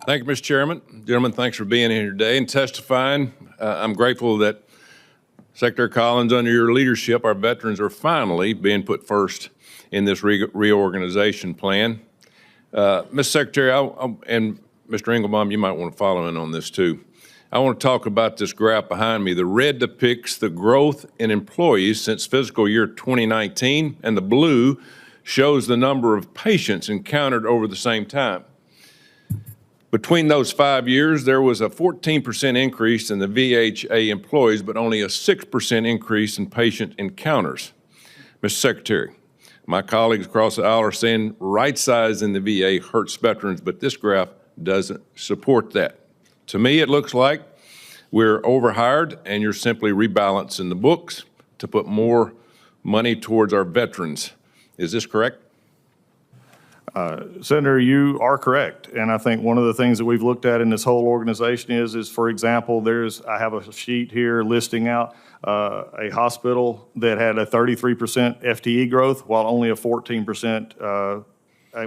Thank you, Mr. Chairman. Gentlemen, thanks for being here today and testifying. I'm grateful that Secretary Collins, under your leadership, our veterans are finally being put first in this reorganization plan. Mr. Secretary, and Mr. Engelbaum, you might want to follow in on this too. I want to talk about this graph behind me. The red depicts the growth in employees since fiscal year 2019, and the blue shows the number of patients encountered over the same time. Between those 5 years, there was a 14% increase in the VHA employees, but only a 6% increase in patient encounters. Mr. Secretary, my colleagues across the aisle are saying right size in the VA hurts veterans, but this graph doesn't support that. To me, it looks like we're overhired and you're simply rebalancing the books to put more money towards our veterans. Is this correct? Senator, you are correct. And I think one of the things that we've looked at in this whole organization is for example, I have a sheet here listing out a hospital that had a 33% FTE growth while only a 14%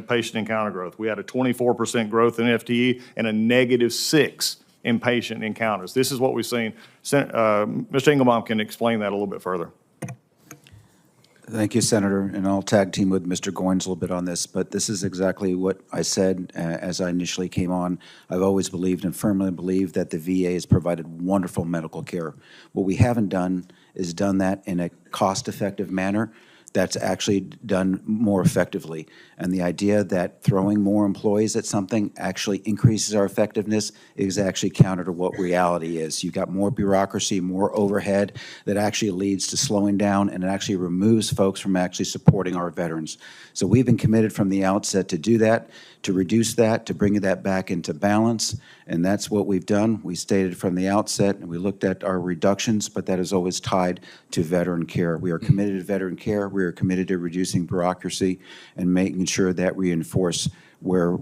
patient encounter growth. We had a 24% growth in FTE and a -6 in patient encounters. This is what we've seen. Mr. Engelbaum can explain that a little bit further. Thank you, Senator, and I'll tag team with Mr. Goins a little bit on this, but this is exactly what I said as I initially came on. I've always believed and firmly believed that the VA has provided wonderful medical care. What we haven't done is done that in a cost-effective manner. that's actually done more effectively. And the idea that throwing more employees at something actually increases our effectiveness is actually counter to what reality is. You've got more bureaucracy, more overhead that actually leads to slowing down, and it actually removes folks from actually supporting our veterans. So we've been committed from the outset to do that, to reduce that, to bring that back into balance, and that's what we've done. We stated from the outset, and we looked at our reductions, but that is always tied to veteran care. We are committed to veteran care. We are committed to reducing bureaucracy and making sure that we enforce where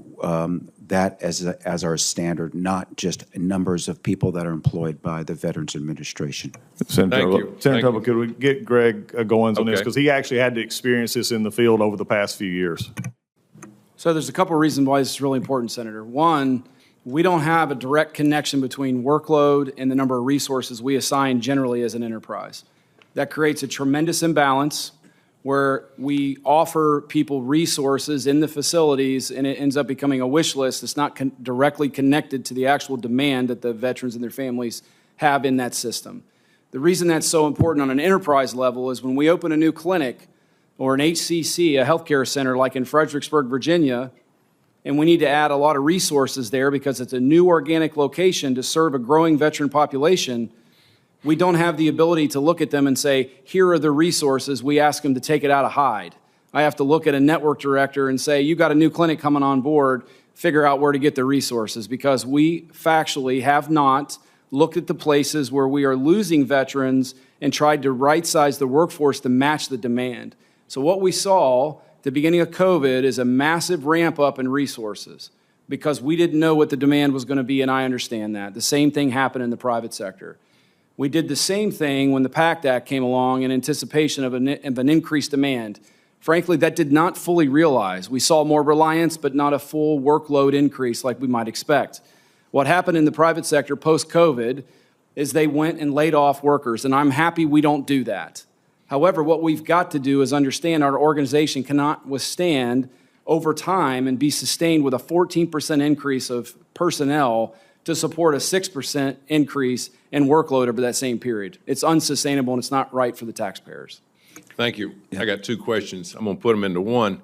that as our standard, not just numbers of people that are employed by the Veterans Administration. Thank you. Senator Tupper, could we get Greg Goins on this? Okay. Because he actually had to experience this in the field over the past few years. So there's a couple of reasons why this is really important, Senator. One, we don't have a direct connection between workload and the number of resources we assign generally as an enterprise. That creates a tremendous imbalance where we offer people resources in the facilities, and it ends up becoming a wish list that's not directly connected to the actual demand that the veterans and their families have in that system. The reason that's so important on an enterprise level is when we open a new clinic or an HCC, a healthcare center like in Fredericksburg, Virginia, and we need to add a lot of resources there because it's a new organic location to serve a growing veteran population, we don't have the ability to look at them and say, here are the resources. We ask them to take it out of Hyde. I have to look at a network director and say, you got a new clinic coming on board, figure out where to get the resources, because we factually have not looked at the places where we are losing veterans and tried to right-size the workforce to match the demand. So what we saw at the beginning of COVID is a massive ramp up in resources because we didn't know what the demand was going to be, and I understand that. The same thing happened in the private sector. We did the same thing when the PACT Act came along in anticipation of an increased demand. Frankly, that did not fully realize. We saw more reliance, but not a full workload increase like we might expect. What happened in the private sector post-COVID is they went and laid off workers, and I'm happy we don't do that. However, what we've got to do is understand our organization cannot withstand over time and be sustained with a 14% increase of personnel to support a 6% increase in workload over that same period. It's unsustainable and it's not right for the taxpayers. Thank you. I got two questions. I'm going to put them into one,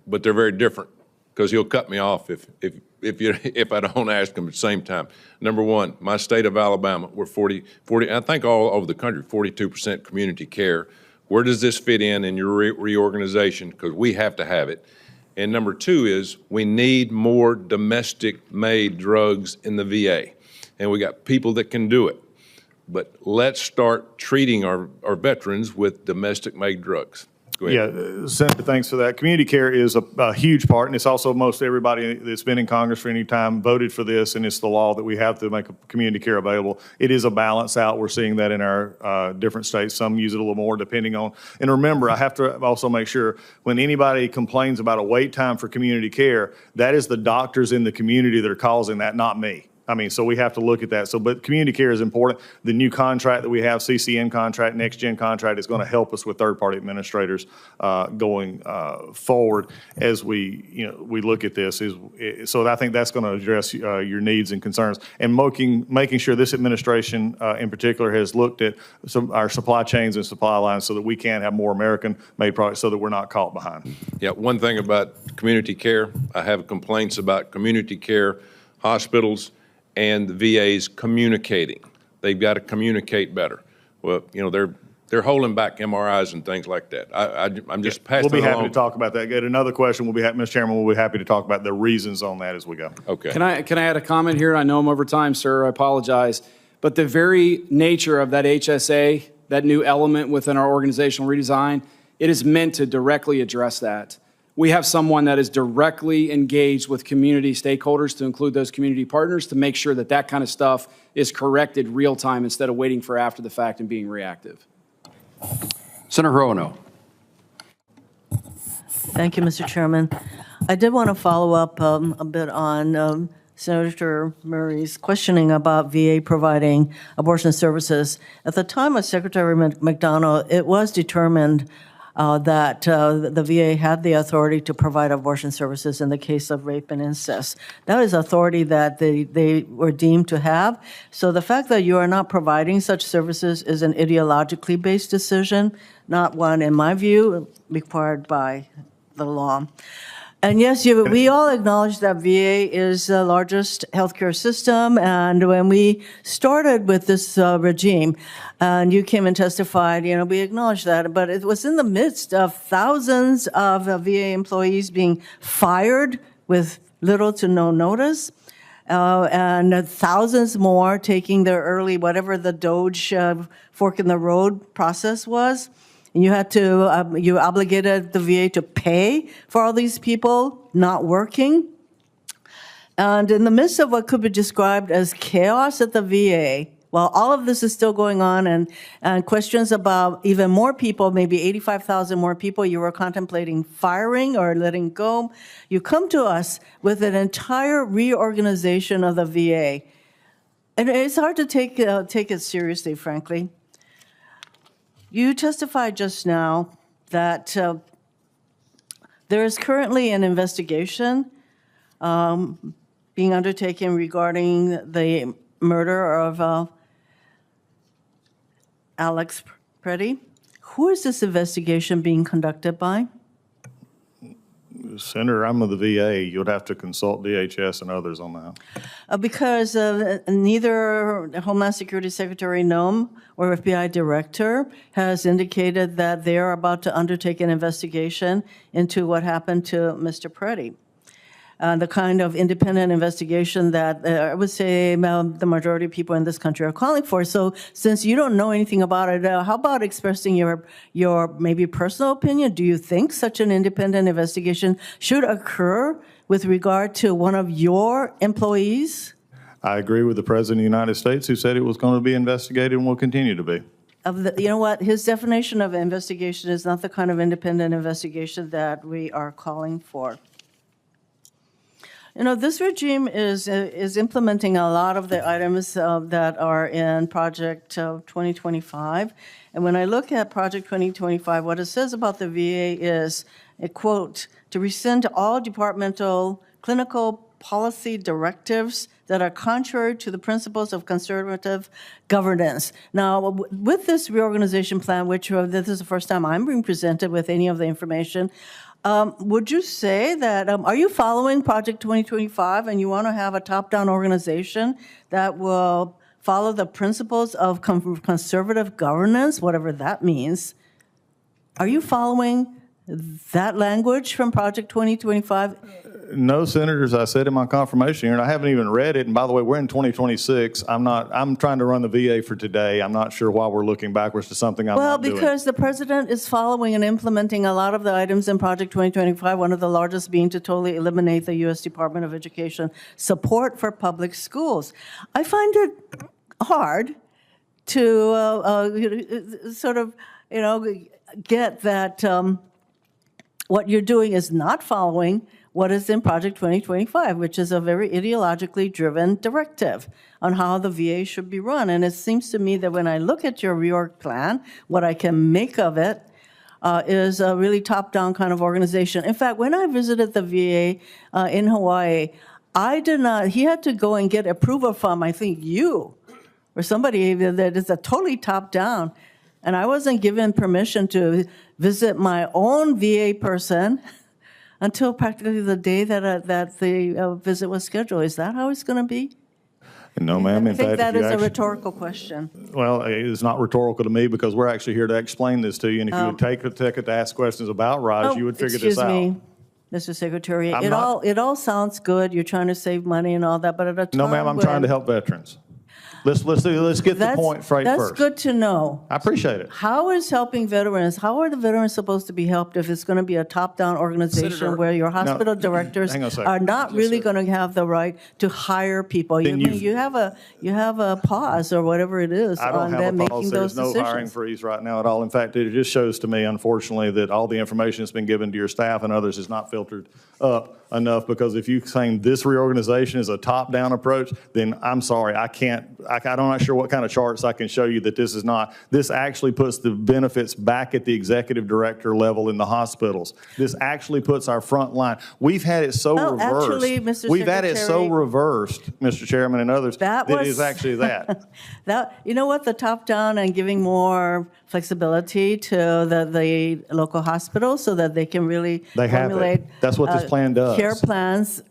but they're very different because you'll cut me off if I don't ask them at the same time. Number one, my state of Alabama, we're 40, I think all over the country, 42% community care. Where does this fit in your reorganization? Because we have to have it. And number two is we need more domestic-made drugs in the VA. And we got people that can do it. But let's start treating our veterans with domestic-made drugs. Go ahead. Yeah, Senator, thanks for that. Community care is a huge part, and it's also most everybody that's been in Congress for any time voted for this, and it's the law that we have to make community care available. It is a balance out. We're seeing that in our different states. Some use it a little more depending on. And remember, I have to also make sure when anybody complains about a wait time for community care, that is the doctors in the community that are causing that, not me. I mean, so we have to look at that. So, but community care is important. The new contract that we have, CCN contract, Next Gen contract, is going to help us with third-party administrators going forward as we look at this. So I think that's going to address your needs and concerns, and making sure this administration in particular has looked at our supply chains and supply lines so that we can have more American-made products so that we're not caught behind. Yeah, one thing about community care, I have complaints about community care, hospitals, and the VA's communicating. They've got to communicate better. Well, they're holding back MRIs and things like that. I'm just passing We'll be happy along. to talk about that. Get another question. Mr. Chairman, we'll be happy to talk about the reasons on that as we go. Okay. Can I add a comment here? I know I'm over time, sir. I apologize. But the very nature of that HSA, that new element within our organizational redesign, it is meant to directly address that. We have someone that is directly engaged with community stakeholders, to include those community partners, to make sure that that kind of stuff is corrected real time instead of waiting for after the fact and being reactive. Senator Roanoke. Thank you, Mr. Chairman. I did want to follow up a bit on Senator Murray's questioning about VA providing abortion services. At the time of Secretary McDonough, it was determined that the VA had the authority to provide abortion services in the case of rape and incest. That is authority that they were deemed to have. So the fact that you are not providing such services is an ideologically based decision, not one, in my view, required by the law. And yes, we all acknowledge that VA is the largest healthcare system, and when we started with this regime, and you came and testified, we acknowledge that, but it was in the midst of thousands of VA employees being fired with little to no notice, and thousands more taking their early, whatever the Doge fork in the road process was. And you had to, you obligated the VA to pay for all these people not working. And in the midst of what could be described as chaos at the VA, while all of this is still going on and questions about even more people, maybe 85,000 more people you were contemplating firing or letting go, you come to us with an entire reorganization of the VA. And it's hard to take it seriously, frankly. You testified just now that there is currently an investigation being undertaken regarding the murder of Alex Preddy. Who is this investigation being conducted by? Senator, I'm with the VA. You'd have to consult DHS and others on that. Because neither Homeland Security Secretary Noem or FBI Director has indicated that they are about to undertake an investigation into what happened to Mr. Preddy. The kind of independent investigation that I would say the majority of people in this country are calling for. So since you don't know anything about it, how about expressing your maybe personal opinion? Do you think such an independent investigation should occur with regard to one of your employees? I agree with the President of the United States, who said it was going to be investigated and will continue to be. You know what? His definition of investigation is not the kind of independent investigation that we are calling for. This regime is implementing a lot of the items that are in Project 2025. And when I look at Project 2025, what it says about the VA is, a quote, to rescind all departmental clinical policy directives that are contrary to the principles of conservative governance. Now, with this reorganization plan, which this is the first time I'm being presented with any of the information, would you say that, are you following Project 2025 and you want to have a top-down organization that will follow the principles of conservative governance, whatever that means? Are you following that language from Project 2025? No, Senator, as I said in my confirmation here, and I haven't even read it, and by the way, we're in 2026. I'm trying to run the VA for today. I'm not sure why we're looking backwards to something I'm not doing. Well, because the president is following and implementing a lot of the items in Project 2025, one of the largest being to totally eliminate the U.S. Department of Education support for public schools. I find it hard to sort of, get that what you're doing is not following what is in Project 2025, which is a very ideologically driven directive on how the VA should be run. And it seems to me that when I look at your reorg plan, what I can make of it is a really top-down kind of organization. In fact, when I visited the VA in Hawaii, he had to go and get approval from, I think, you or somebody that is a totally top-down. And I wasn't given permission to visit my own VA person until practically the day that the visit was scheduled. Is that how it's going to be? No, ma'am. I think that is a rhetorical question. Well, it's not rhetorical to me because we're actually here to explain this to you. And if you would take a ticket to ask questions about RISE, you would figure this out. Excuse me, Mr. Secretary. It all sounds good. You're trying to save money and all that, but at a time No, ma'am, I'm trying to help veterans. Let's get the point straight first. That's good to know. I appreciate it. How is helping veterans, how are the veterans supposed to be helped if it's going to be a top-down organization Senator, where your hospital directors hang on a second. are not really going to have the right to hire people? You have a pause or whatever it is I on don't them have a pause. making those There's no hiring decisions. freeze right now at all. In fact, it just shows to me, unfortunately, that all the information that's been given to your staff and others is not filtered up enough, because if you're saying this reorganization is a top-down approach, then I'm sorry, I'm not sure what kind of charts I can show you that this is not. This actually puts the benefits back at the executive director level in the hospitals. This actually puts our front line. We've had it so Well, reversed. actually, Mr. We've had it so Secretary, reversed, Mr. Chairman and others, that it is actually that. You know what, the top-down and giving more flexibility to the local hospitals so that they can really They have formulate. it. That's what this plan does. Care plans.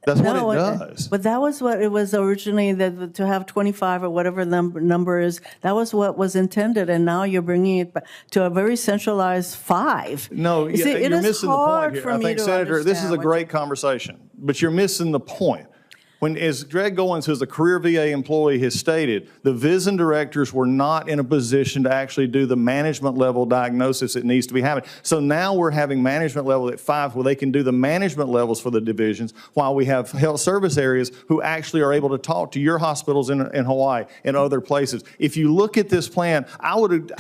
That's No, what it does. But that was what it was originally, that to have 25 or whatever the number is, that was what was intended, and now you're bringing it back to a very centralized 5. No, You see, it you're is missing the hard point here. for I me think, to Senator, this is a understand great conversation, but you're missing the point. When, as Greg Goins, who's a career VA employee, has stated, the VISN directors were not in a position to actually do the management level diagnosis that needs to be happening. So now we're having management level at 5 where they can do the management levels for the divisions, while we have health service areas who actually are able to talk to your hospitals in Hawaii and other places. If you look at this plan, I would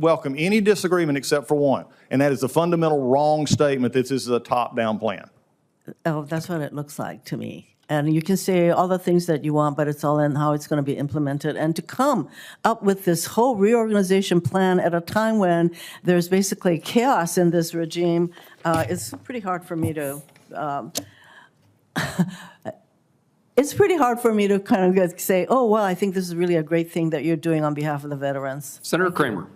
welcome any disagreement except for one, and that is the fundamental wrong statement that this is a top-down plan. Oh, that's what it looks like to me. And you can say all the things that you want, but it's all in how it's going to be implemented. And to come up with this whole reorganization plan at a time when there's basically chaos in this regime, it's pretty hard for me to, it's pretty hard for me to kind of say, oh, well, I think this is really a great thing that you're doing on behalf of the veterans. Senator Kramer.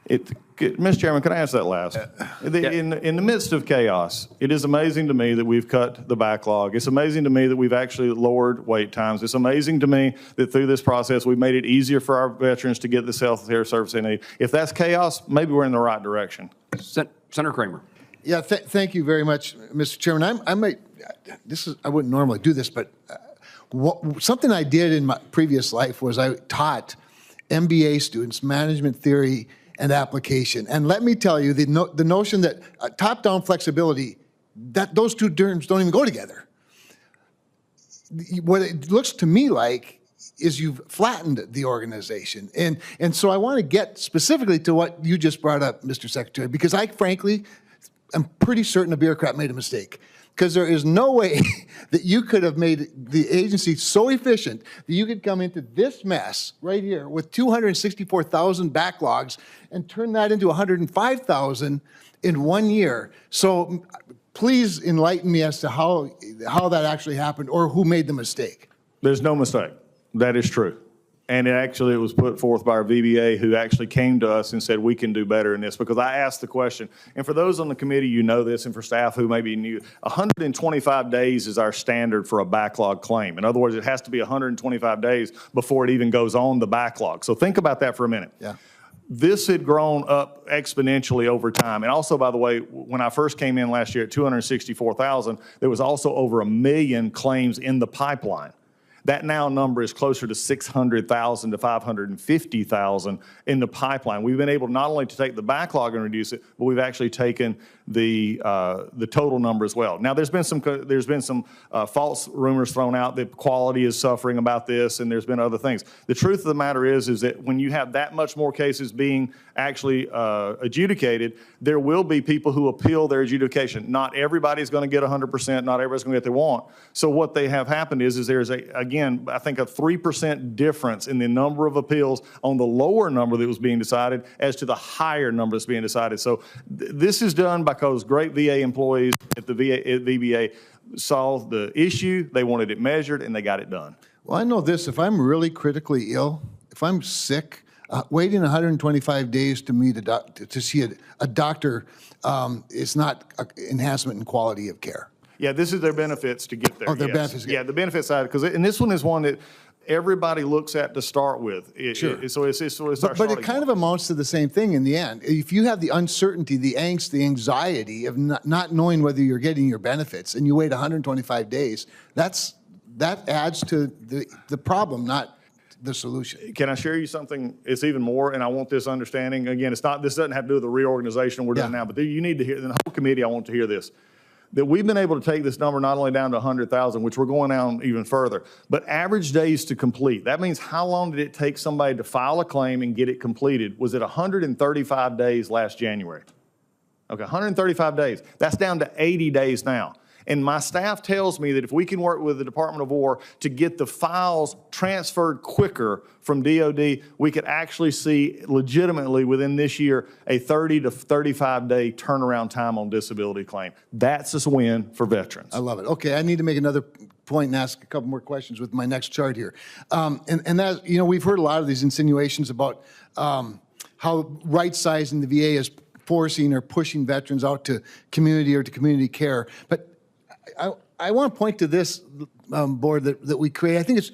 Mr. Chairman, can I ask that last? In the midst of chaos, it is amazing to me that we've cut the backlog. It's amazing to me that we've actually lowered wait times. It's amazing to me that through this process, we've made it easier for our veterans to get this health care service they need. If that's chaos, maybe we're in the right direction. Senator Kramer. Yeah, thank you very much, Mr. Chairman. I wouldn't normally do this, but something I did in my previous life was I taught MBA students management theory and application. And let me tell you, the notion that top-down flexibility, that those two terms don't even go together. What it looks to me like is you've flattened the organization. And so I want to get specifically to what you just brought up, Mr. Secretary, because I frankly am pretty certain a bureaucrat made a mistake. Because there is no way that you could have made the agency so efficient that you could come into this mess right here with 264,000 backlogs and turn that into 105,000 in 1 year. So please enlighten me as to how that actually happened or who made the mistake. There's no mistake. That is true. And it was put forth by our VBA, who actually came to us and said, we can do better in this, because I asked the question. And for those on the committee, you know this, and for staff who may be new, 125 days is our standard for a backlog claim. In other words, it has to be 125 days before it even goes on the backlog. So think about that for a minute. Yeah. This had grown up exponentially over time. And also, by the way, when I first came in last year at 264,000, there was also over 1 million claims in the pipeline. That now number is closer to 600,000 to 550,000 in the pipeline. We've been able not only to take the backlog and reduce it, but we've actually taken the total number as well. Now, there's been some false rumors thrown out that quality is suffering about this, and there's been other things. The truth of the matter is that when you have that much more cases being actually adjudicated, there will be people who appeal their adjudication. Not everybody's going to get 100%. Not everybody's going to get what they want. So what they have happened is there's again, I think a 3% difference in the number of appeals on the lower number that was being decided as to the higher number that's being decided. So this is done because great VA employees at the VBA saw the issue, they wanted it measured, and they got it done. Well, I know this. If I'm really critically ill, if I'm sick, waiting 125 days to meet to see a doctor is not an enhancement in quality of care. Yeah, this is their benefits to get there. Oh, their yes. benefits. Yeah, the benefit side, and this one is one that everybody looks at to start with. Sure. So it's our But it kind of amounts to the same thing in the end. If you have the uncertainty, the angst, the anxiety of not knowing whether you're getting your benefits, and you wait 125 days, that adds to the problem, not the solution. Can I share you something? It's even more, and I want this understanding. Again, this doesn't have to do with the reorganization we're doing now, but you need to hear, and the whole committee, I want to hear this, that we've been able to take this number not only down to 100,000, which we're going down even further, but average days to complete. That means how long did it take somebody to file a claim and get it completed? Was it 135 days last January? Okay, 135 days. That's down to 80 days now. And my staff tells me that if we can work with the Department of War to get the files transferred quicker from DOD, we could actually see legitimately within this year a 30 to 35-day turnaround time on disability claim. That's a win for veterans. I love it. Okay, I need to make another point and ask a couple more questions with my next chart here. And that, you know, we've heard a lot of these insinuations about how right-sizing the VA is forcing or pushing veterans out to community or to community care. But I want to point to this board that we create. I think it's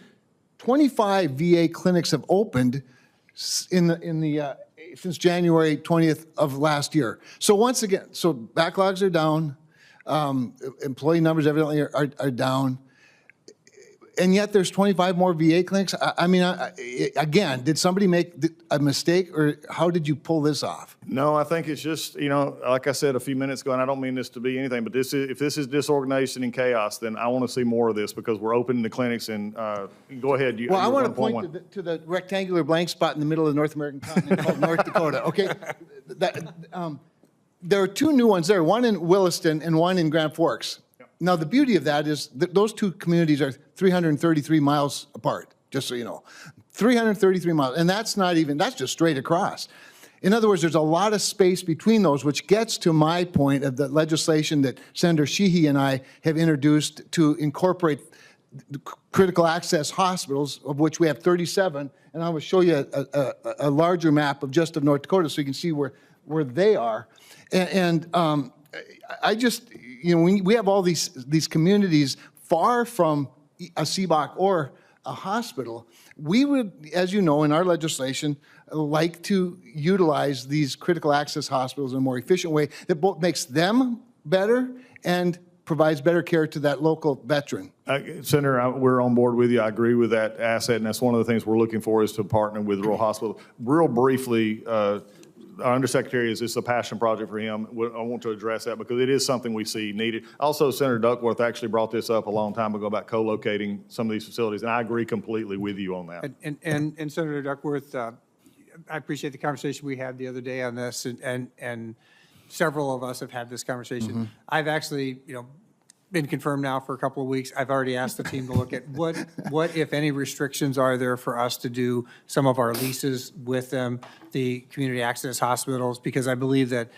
25 VA clinics have opened since January 20th of last year. So once again, so backlogs are down, employee numbers evidently are down, and yet there's 25 more VA clinics. I mean, again, did somebody make a mistake, or how did you pull this off? No, I think it's just, you know, like I said a few minutes ago, and I don't mean this to be anything, but if this is disorganization and chaos, then I want to see more of this, because we're opening the clinics. And go ahead. Well, I want to point to the rectangular blank spot in the middle of the North American continent called North Dakota. Okay, there are two new ones there, one in Williston and one in Grand Forks. Now, the beauty of that is that those two communities are 333 miles apart, just so you know. 333 miles, and that's just straight across. In other words, there's a lot of space between those, which gets to my point of the legislation that Senator Sheehy and I have introduced to incorporate critical access hospitals, of which we have 37, and I will show you a larger map of just of North Dakota so you can see where they are. I just, you know, we have all these communities far from a CBOC or a hospital. We would, as you know, in our legislation, like to utilize these critical access hospitals in a more efficient way that both makes them better and provides better care to that local veteran. Senator, we're on board with you. I agree with that asset, and that's one of the things we're looking for, is to partner with rural hospitals. Real briefly, our Undersecretary, is this a passion project for him? I want to address that because it is something we see needed. Also, Senator Duckworth actually brought this up a long time ago about co-locating some of these facilities, and I agree completely with you on that. And Senator Duckworth, I appreciate the conversation we had the other day on this, and several of us have had this conversation. Mm-hmm. I've actually, you know, been confirmed now for a couple of weeks. I've already asked the team to look at what, if any, restrictions are there for us to do some of our leases with them, the community access hospitals, because I believe that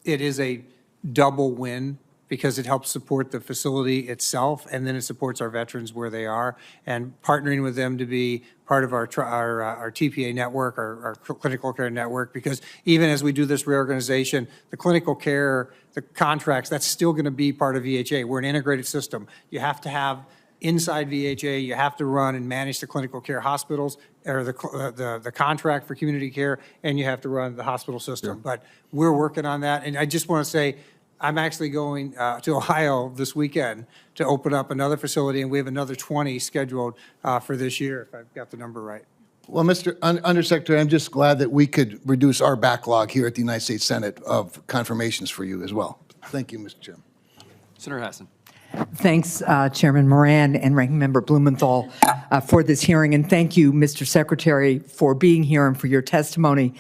it is a double win, because it helps support the facility itself, and then it supports our veterans where they are, and partnering with them to be part of our TPA network, our clinical care network, because even as we do this reorganization, the clinical care, the contracts, that's still going to be part of VHA. We're an integrated system. You have to have inside VHA, you have to run and manage the clinical care hospitals, or the contract for community care, and you have to run the hospital system. Sure. But we're working on that, and I just want to say, I'm actually going to Ohio this weekend to open up another facility, and we have another 20 scheduled for this year, if I've got the number right. Well, Mr. Undersecretary, I'm just glad that we could reduce our backlog here at the United States Senate of confirmations for you as well. Thank you, Mr. Chairman. Senator Hassan. Thanks, Chairman Moran and Ranking Member Blumenthal, for this hearing, and thank you, Mr. Secretary, for being here and for your testimony.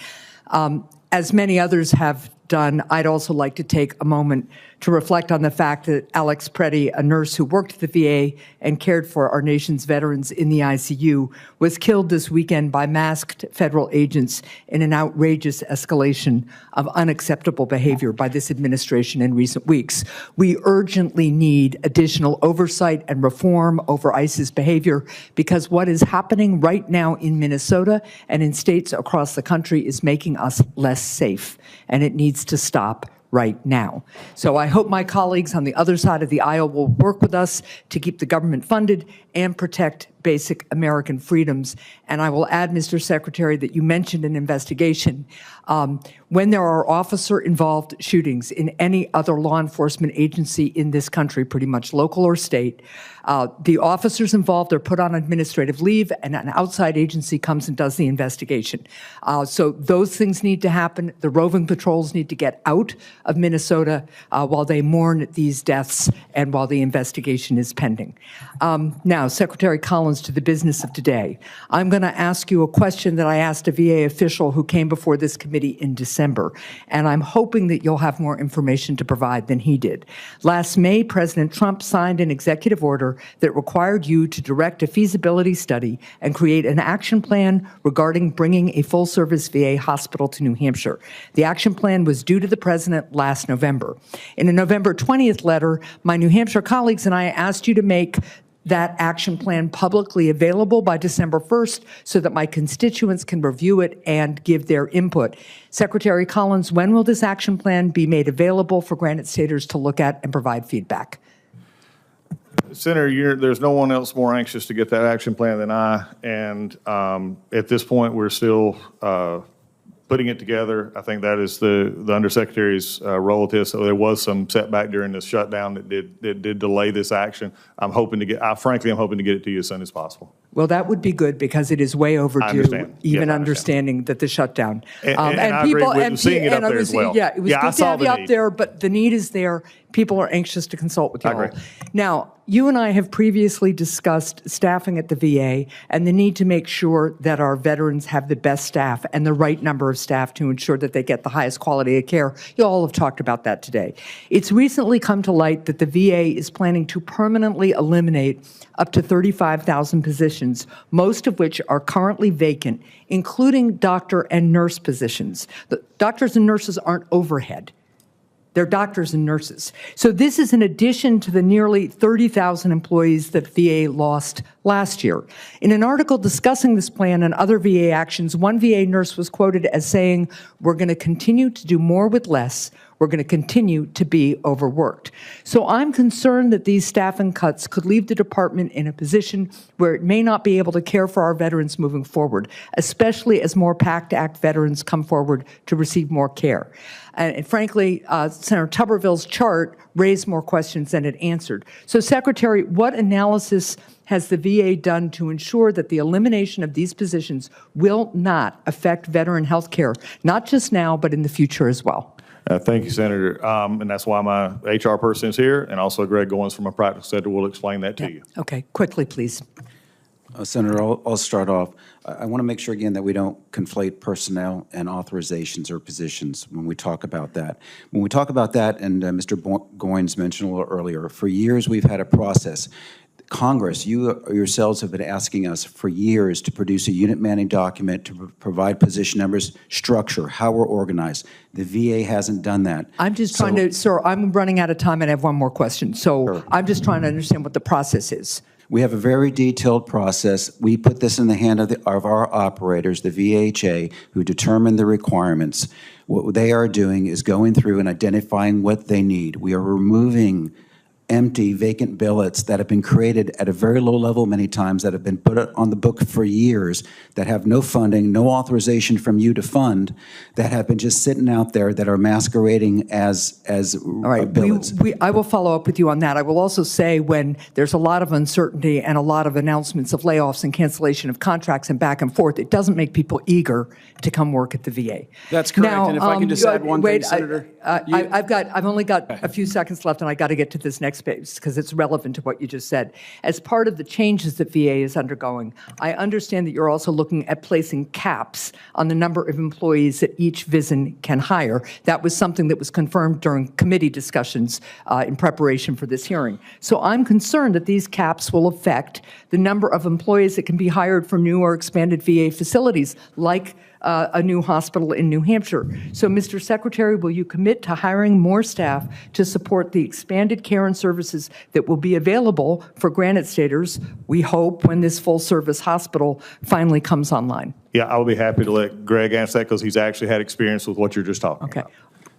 As many others have done, I'd also like to take a moment to reflect on the fact that Alex Preddy, a nurse who worked at the VA and cared for our nation's veterans in the ICU, was killed this weekend by masked federal agents in an outrageous escalation of unacceptable behavior by this administration in recent weeks. We urgently need additional oversight and reform over ICE's behavior, because what is happening right now in Minnesota and in states across the country is making us less safe, and it needs to stop right now. So I hope my colleagues on the other side of the aisle will work with us to keep the government funded and protect basic American freedoms. And I will add, Mr. Secretary, that you mentioned an investigation. When there are officer-involved shootings in any other law enforcement agency in this country, pretty much local or state, the officers involved are put on administrative leave, and an outside agency comes and does the investigation. So those things need to happen. The roving patrols need to get out of Minnesota while they mourn these deaths and while the investigation is pending. Now, Secretary Collins comes to the business of today. I'm going to ask you a question that I asked a VA official who came before this committee in December, and I'm hoping that you'll have more information to provide than he did. Last May, President Trump signed an executive order that required you to direct a feasibility study and create an action plan regarding bringing a full-service VA hospital to New Hampshire. The action plan was due to the president last November. In a November 20th letter, my New Hampshire colleagues and I asked you to make that action plan publicly available by December 1st so that my constituents can review it and give their input. Secretary Collins, when will this action plan be made available for Granite Staters to look at and provide feedback? Senator, there's no one else more anxious to get that action plan than I, and at this point, we're still putting it together. I think that is the Undersecretary's role to this. So there was some setback during the shutdown that did delay this action. I'm hoping to get, frankly, I'm hoping to get it to you as soon as possible. Well, that would be good because it is way overdue, understand. even Yes, I understanding that the shutdown. And I agree with seeing it up there as well. Yeah, it was Yeah, I good to saw have the you up need. there, but the need is there. People are anxious to consult with you I all. agree. Now, you and I have previously discussed staffing at the VA and the need to make sure that our veterans have the best staff and the right number of staff to ensure that they get the highest quality of care. You all have talked about that today. It's recently come to light that the VA is planning to permanently eliminate up to 35,000 positions, most of which are currently vacant, including doctor and nurse positions. The doctors and nurses aren't overhead. They're doctors and nurses. So this is in addition to the nearly 30,000 employees that VA lost last year. In an article discussing this plan and other VA actions, one VA nurse was quoted as saying, "We're going to continue to do more with less. We're going to continue to be overworked." So I'm concerned that these staffing cuts could leave the department in a position where it may not be able to care for our veterans moving forward, especially as more PACT Act veterans come forward to receive more care. And frankly, Senator Tuberville's chart raised more questions than it answered. So, Secretary, what analysis has the VA done to ensure that the elimination of these positions will not affect veteran health care, not just now, but in the future as well? Thank you, Senator. And that's why my HR person is here, and also Greg Goins from a practice center will explain that to you. Okay, quickly, please. Senator, I'll start off. I want to make sure again that we don't conflate personnel and authorizations or positions when we talk about that. When we talk about that, and Mr. Goins mentioned a little earlier, for years we've had a process. Congress, you yourselves have been asking us for years to produce a unit manning document to provide position numbers, structure, how we're organized. The VA hasn't done that. I'm just trying to, sir, I'm running out of time and I have one more question. So Sure. I'm just trying to understand what the process is. We have a very detailed process. We put this in the hand of our operators, the VHA, who determine the requirements. What they are doing is going through and identifying what they need. We are removing empty, vacant billets that have been created at a very low level many times, that have been put on the book for years, that have no funding, no authorization from you to fund, that have been just sitting out there that are masquerading as All right, billets. I will follow up with you on that. I will also say when there's a lot of uncertainty and a lot of announcements of layoffs and cancellation of contracts and back and forth, it doesn't make people eager to come work at the VA. That's correct. And if I can just add one thing, Senator. I've only got a few seconds left, and I got to get to this next page because it's relevant to what you just said. As part of the changes that VA is undergoing, I understand that you're also looking at placing caps on the number of employees that each VISN can hire. That was something that was confirmed during committee discussions in preparation for this hearing. So I'm concerned that these caps will affect the number of employees that can be hired for new or expanded VA facilities, like a new hospital in New Hampshire. So, Mr. Secretary, will you commit to hiring more staff to support the expanded care and services that will be available for Granite Staters, we hope, when this full-service hospital finally comes online? Yeah, I would be happy to let Greg answer that because he's actually had experience with what you're just talking Okay. about.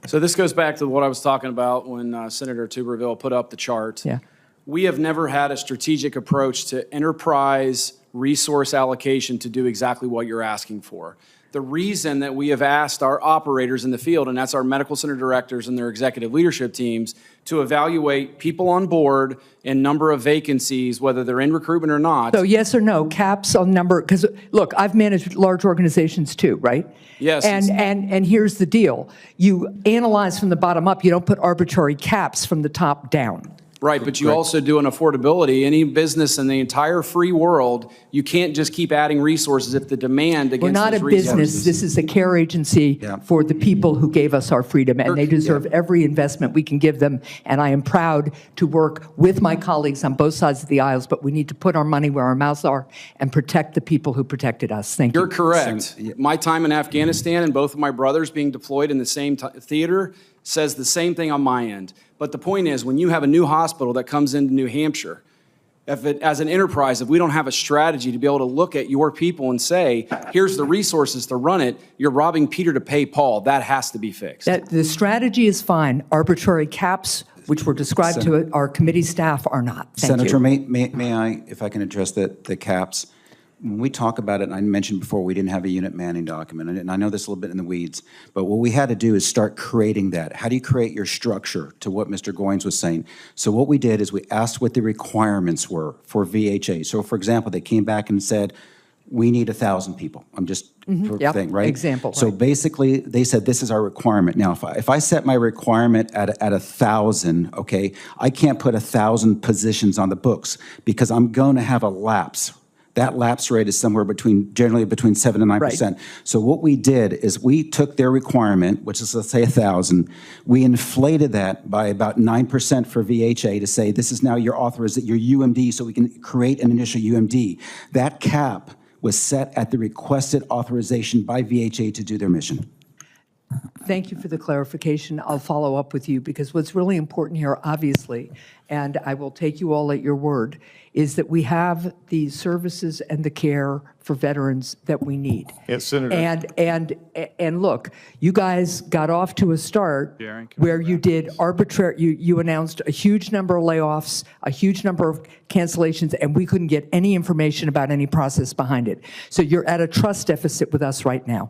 So this goes back to what I was talking about when Senator Tuberville put up the chart. Yeah. We have never had a strategic approach to enterprise resource allocation to do exactly what you're asking for. The reason that we have asked our operators in the field, and that's our medical center directors and their executive leadership teams, to evaluate people on board and number of vacancies, whether they're in recruitment or not. So yes or no, caps on number, because look, I've managed large organizations too, right? Yes. And here's the deal. You analyze from the bottom up. You don't put arbitrary caps from the top down. Right, but you also do an affordability. Any business in the entire free world, you can't just keep adding resources if the demand We're against not those a resources. business. This is a care agency for the people who gave us our freedom, and they deserve every investment we can give them. And I am proud to work with my colleagues on both sides of the aisles, but we need to put our money where our mouths are and protect the people who protected us. Thank you. You're correct. My time in Afghanistan and both of my brothers being deployed in the same theater says the same thing on my end. But the point is, when you have a new hospital that comes into New Hampshire, as an enterprise, if we don't have a strategy to be able to look at your people and say, here's the resources to run it, you're robbing Peter to pay Paul. That has to be fixed. The strategy is fine. Arbitrary caps, which were described to our committee staff, are not. Thank Senator, you. may I, if I can address the caps? When we talk about it, and I mentioned before, we didn't have a unit manning document, and I know this a little bit in the weeds, but what we had to do is start creating that. How do you create your structure, to what Mr. Goins was saying? So what we did is we asked what the requirements were for VHA. So for example, they came back and said, we need 1,000 people. I'm just Yep, thing, right? example, So right. basically, they said this is our requirement. Now, if I set my requirement at 1,000, okay, I can't put 1,000 positions on the books because I'm going to have a lapse. That lapse rate is somewhere generally between 7 and 9%. Right. So what we did is we took their requirement, which is, let's say, 1,000. We inflated that by about 9% for VHA to say this is now your UMD, so we can create an initial UMD. That cap was set at the requested authorization by VHA to do their mission. Thank you for the clarification. I'll follow up with you because what's really important here, obviously, and I will take you all at your word, is that we have the services and the care for veterans that we need. Yes, Senator. And look, you guys got off to a start where you did you announced a huge number of layoffs, a huge number of cancellations, and we couldn't get any information about any process behind it. So you're at a trust deficit with us right now.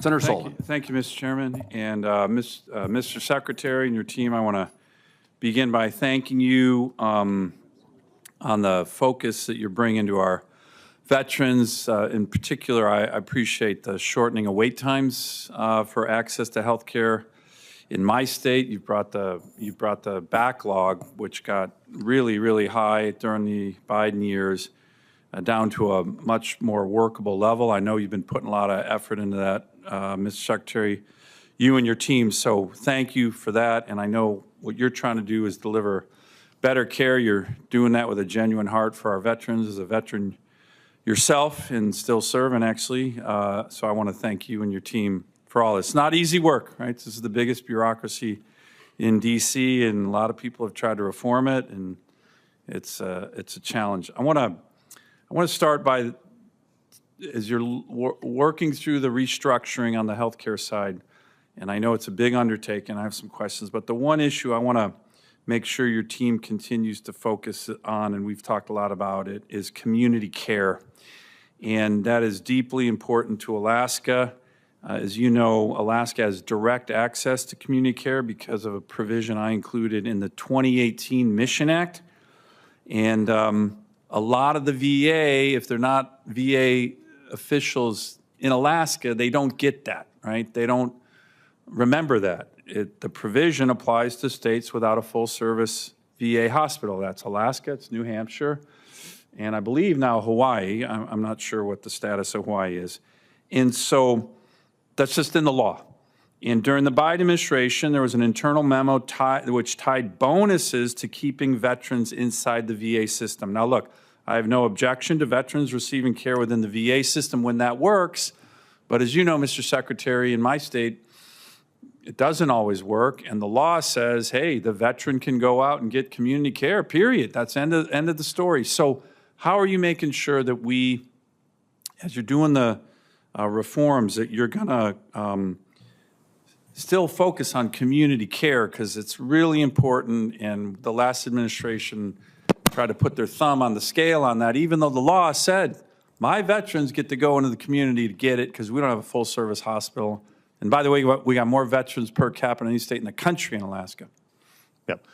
Senator Sullivan. Thank you, Mr. Chairman. And Mr. Secretary and your team, I want to begin by thanking you on the focus that you're bringing to our veterans. In particular, I appreciate the shortening of wait times for access to health care. In my state, you've brought the backlog, which got really, really high during the Biden years, down to a much more workable level. I know you've been putting a lot of effort into that, Mr. Secretary, you and your team, so thank you for that. And I know what you're trying to do is deliver better care. You're doing that with a genuine heart for our veterans, as a veteran yourself and still serving, actually. So I want to thank you and your team for all this. It's not easy work, right? This is the biggest bureaucracy in D.C., and a lot of people have tried to reform it, and it's a challenge. I want to start by, as you're working through the restructuring on the healthcare side, and I know it's a big undertaking, I have some questions, but the one issue I want to make sure your team continues to focus on, and we've talked a lot about it, is community care. And that is deeply important to Alaska. As you know, Alaska has direct access to community care because of a provision I included in the 2018 Mission Act. And a lot of the VA, if they're not VA officials in Alaska, they don't get that, right? They don't remember that. The provision applies to states without a full-service VA hospital. That's Alaska, it's New Hampshire, and I believe now Hawaii. I'm not sure what the status of Hawaii is. And so that's just in the law. And during the Biden administration, there was an internal memo which tied bonuses to keeping veterans inside the VA system. Now, look, I have no objection to veterans receiving care within the VA system when that works. But as you know, Mr. Secretary, in my state, it doesn't always work. And the law says, hey, the veteran can go out and get community care, period. That's end of the story. So how are you making sure that we, as you're doing the reforms, that you're going to still focus on community care, because it's really important, and the last administration tried to put their thumb on the scale on that, even though the law said my veterans get to go into the community to get it because we don't have a full-service hospital. And by the way, we got more veterans per capita in any state in the country in Alaska. Yep.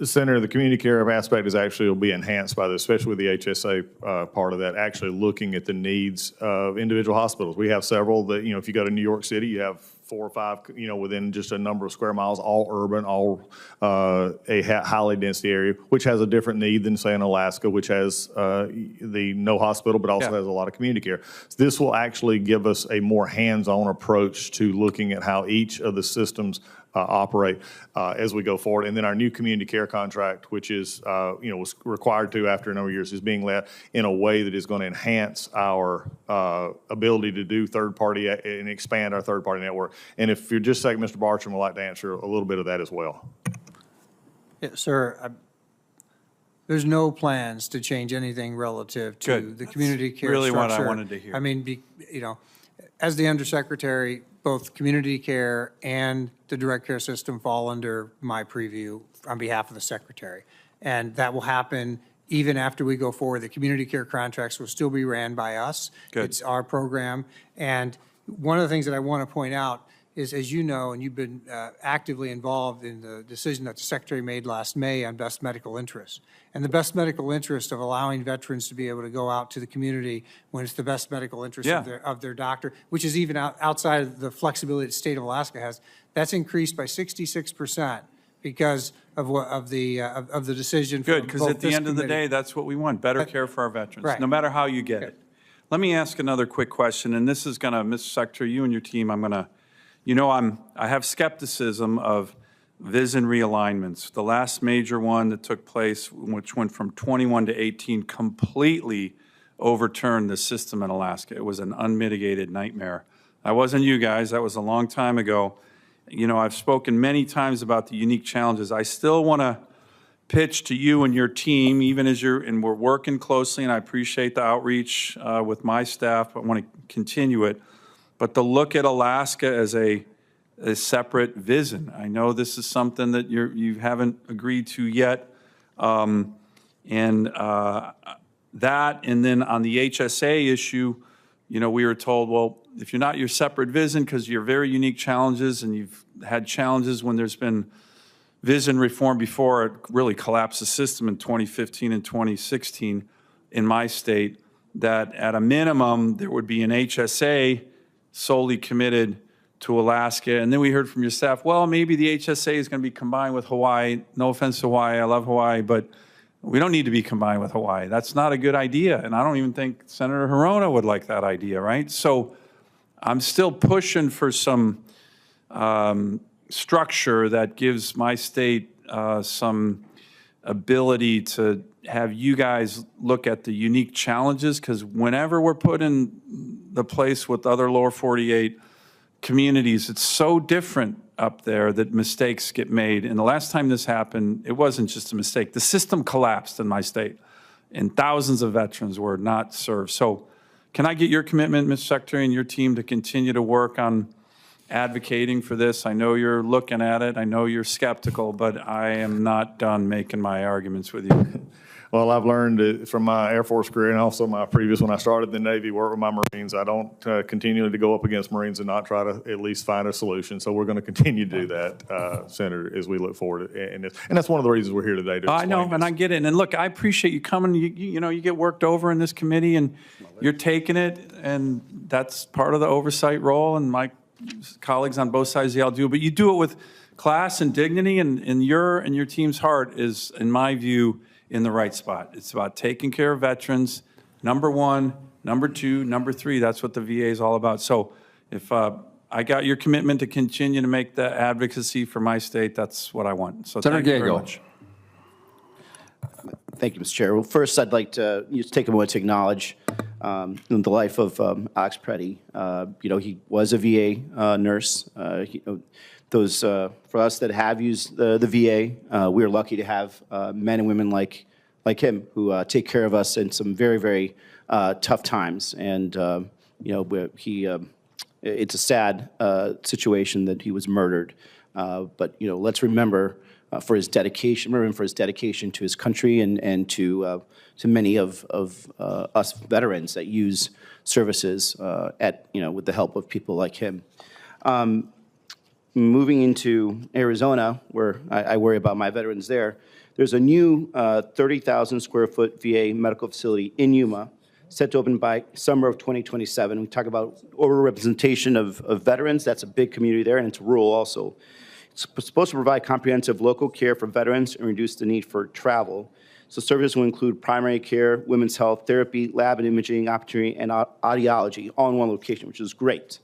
Senator, the community care aspect is actually will be enhanced by this, especially with the HSA part of that, actually looking at the needs of individual hospitals. We have several that, if you go to New York City, you have 4 or 5, within just a number of square miles, all urban, all a highly density area, which has a different need than, say, in Alaska, which has the no hospital, but also has a lot of community care. So this will actually give us a more hands-on approach to looking at how each of the systems operate as we go forward. And then our new community care contract, which is, was required to after a number of years, is being led in a way that is going to enhance our ability to do third-party and expand our third-party network. And if you're just a second, Mr. Bartram would like to answer a little bit of that as well. Yeah, sir, there's no plans to change anything relative to Good. the community care really what I structure. wanted to hear. I mean, as the undersecretary, both community care and the direct care system fall under my preview on behalf of the secretary. And that will happen even after we go forward. The community care contracts will still be ran by us. Good. It's our program. And one of the things that I want to point out is, as you know, and you've been actively involved in the decision that the secretary made last May on best medical interest. And the best medical interest of allowing veterans to be able to go out to the community when it's the best medical interest of their doctor, which is even outside of the flexibility the state of Alaska has, that's increased by 66% because of the decision. Good, because at the end of the day, that's what we want, better care for our veterans, right. no matter how you get it. Let me ask another quick question, and this is going to, Mr. Secretary, you and your team, I'm going to, I have skepticism of VISN realignments. The last major one that took place, which went from 21 to 18, completely overturned the system in Alaska. It was an unmitigated nightmare. That wasn't you guys. That was a long time ago. I've spoken many times about the unique challenges. I still want to pitch to you and your team, even as and we're working closely, and I appreciate the outreach with my staff, but I want to continue it. But to look at Alaska as a separate VISN. I know this is something that you haven't agreed to yet. That, and then on the HSA issue, we were told, well, if you're not your separate VISN, because you're very unique challenges, and you've had challenges when there's been VISN reform before, it really collapsed the system in 2015 and 2016 in my state, that at a minimum, there would be an HSA solely committed to Alaska. And then we heard from your staff, well, maybe the HSA is going to be combined with Hawaii. No offense to Hawaii, I love Hawaii, but we don't need to be combined with Hawaii. That's not a good idea. And I don't even think Senator Hirona would like that idea, right? So I'm still pushing for some structure that gives my state some ability to have you guys look at the unique challenges, because whenever we're put in the place with other lower 48 communities, it's so different up there that mistakes get made. And the last time this happened, it wasn't just a mistake. The system collapsed in my state, and thousands of veterans were not served. So can I get your commitment, Mr. Secretary, and your team to continue to work on advocating for this? I know you're looking at it. I know you're skeptical, but I am not done making my arguments with you. Well, I've learned from my Air Force career and also my previous, when I started the Navy, work with my Marines. I don't continually to go up against Marines and not try to at least find a solution. So we're going to continue to do that, Senator, as we look forward. And that's one of the reasons we're here today to explain I know, this. and I get it. And look, I appreciate you coming. You get worked over in this committee, and you're taking it, and that's part of the oversight role, and my colleagues on both sides of the aisle do. But you do it with class and dignity, and your team's heart is, in my view, in the right spot. It's about taking care of veterans, number one, number two, number three. That's what the VA is all about. So if I got your commitment to continue to make the advocacy for my state, that's what I want. So Senator thank you very Gago. much. Thank you, Mr. Chair. Well, first, I'd like to just take a moment to acknowledge the life of Alex Preddy. He was a VA nurse. For us that have used the VA, we are lucky to have men and women like him who take care of us in some very, very tough times. And it's a sad situation that he was murdered. But let's remember for his dedication. Remember him for his dedication to his country and to many of us veterans that use services with the help of people like him. moving into Arizona, where I worry about my veterans there, there's a new 30,000 square foot VA medical facility in Yuma, set to open by summer of 2027. We talk about overrepresentation of veterans. That's a big community there, and it's rural also. It's supposed to provide comprehensive local care for veterans and reduce the need for travel. So services will include primary care, women's health, therapy, lab and imaging, optometry, and audiology, all in one location, which is great.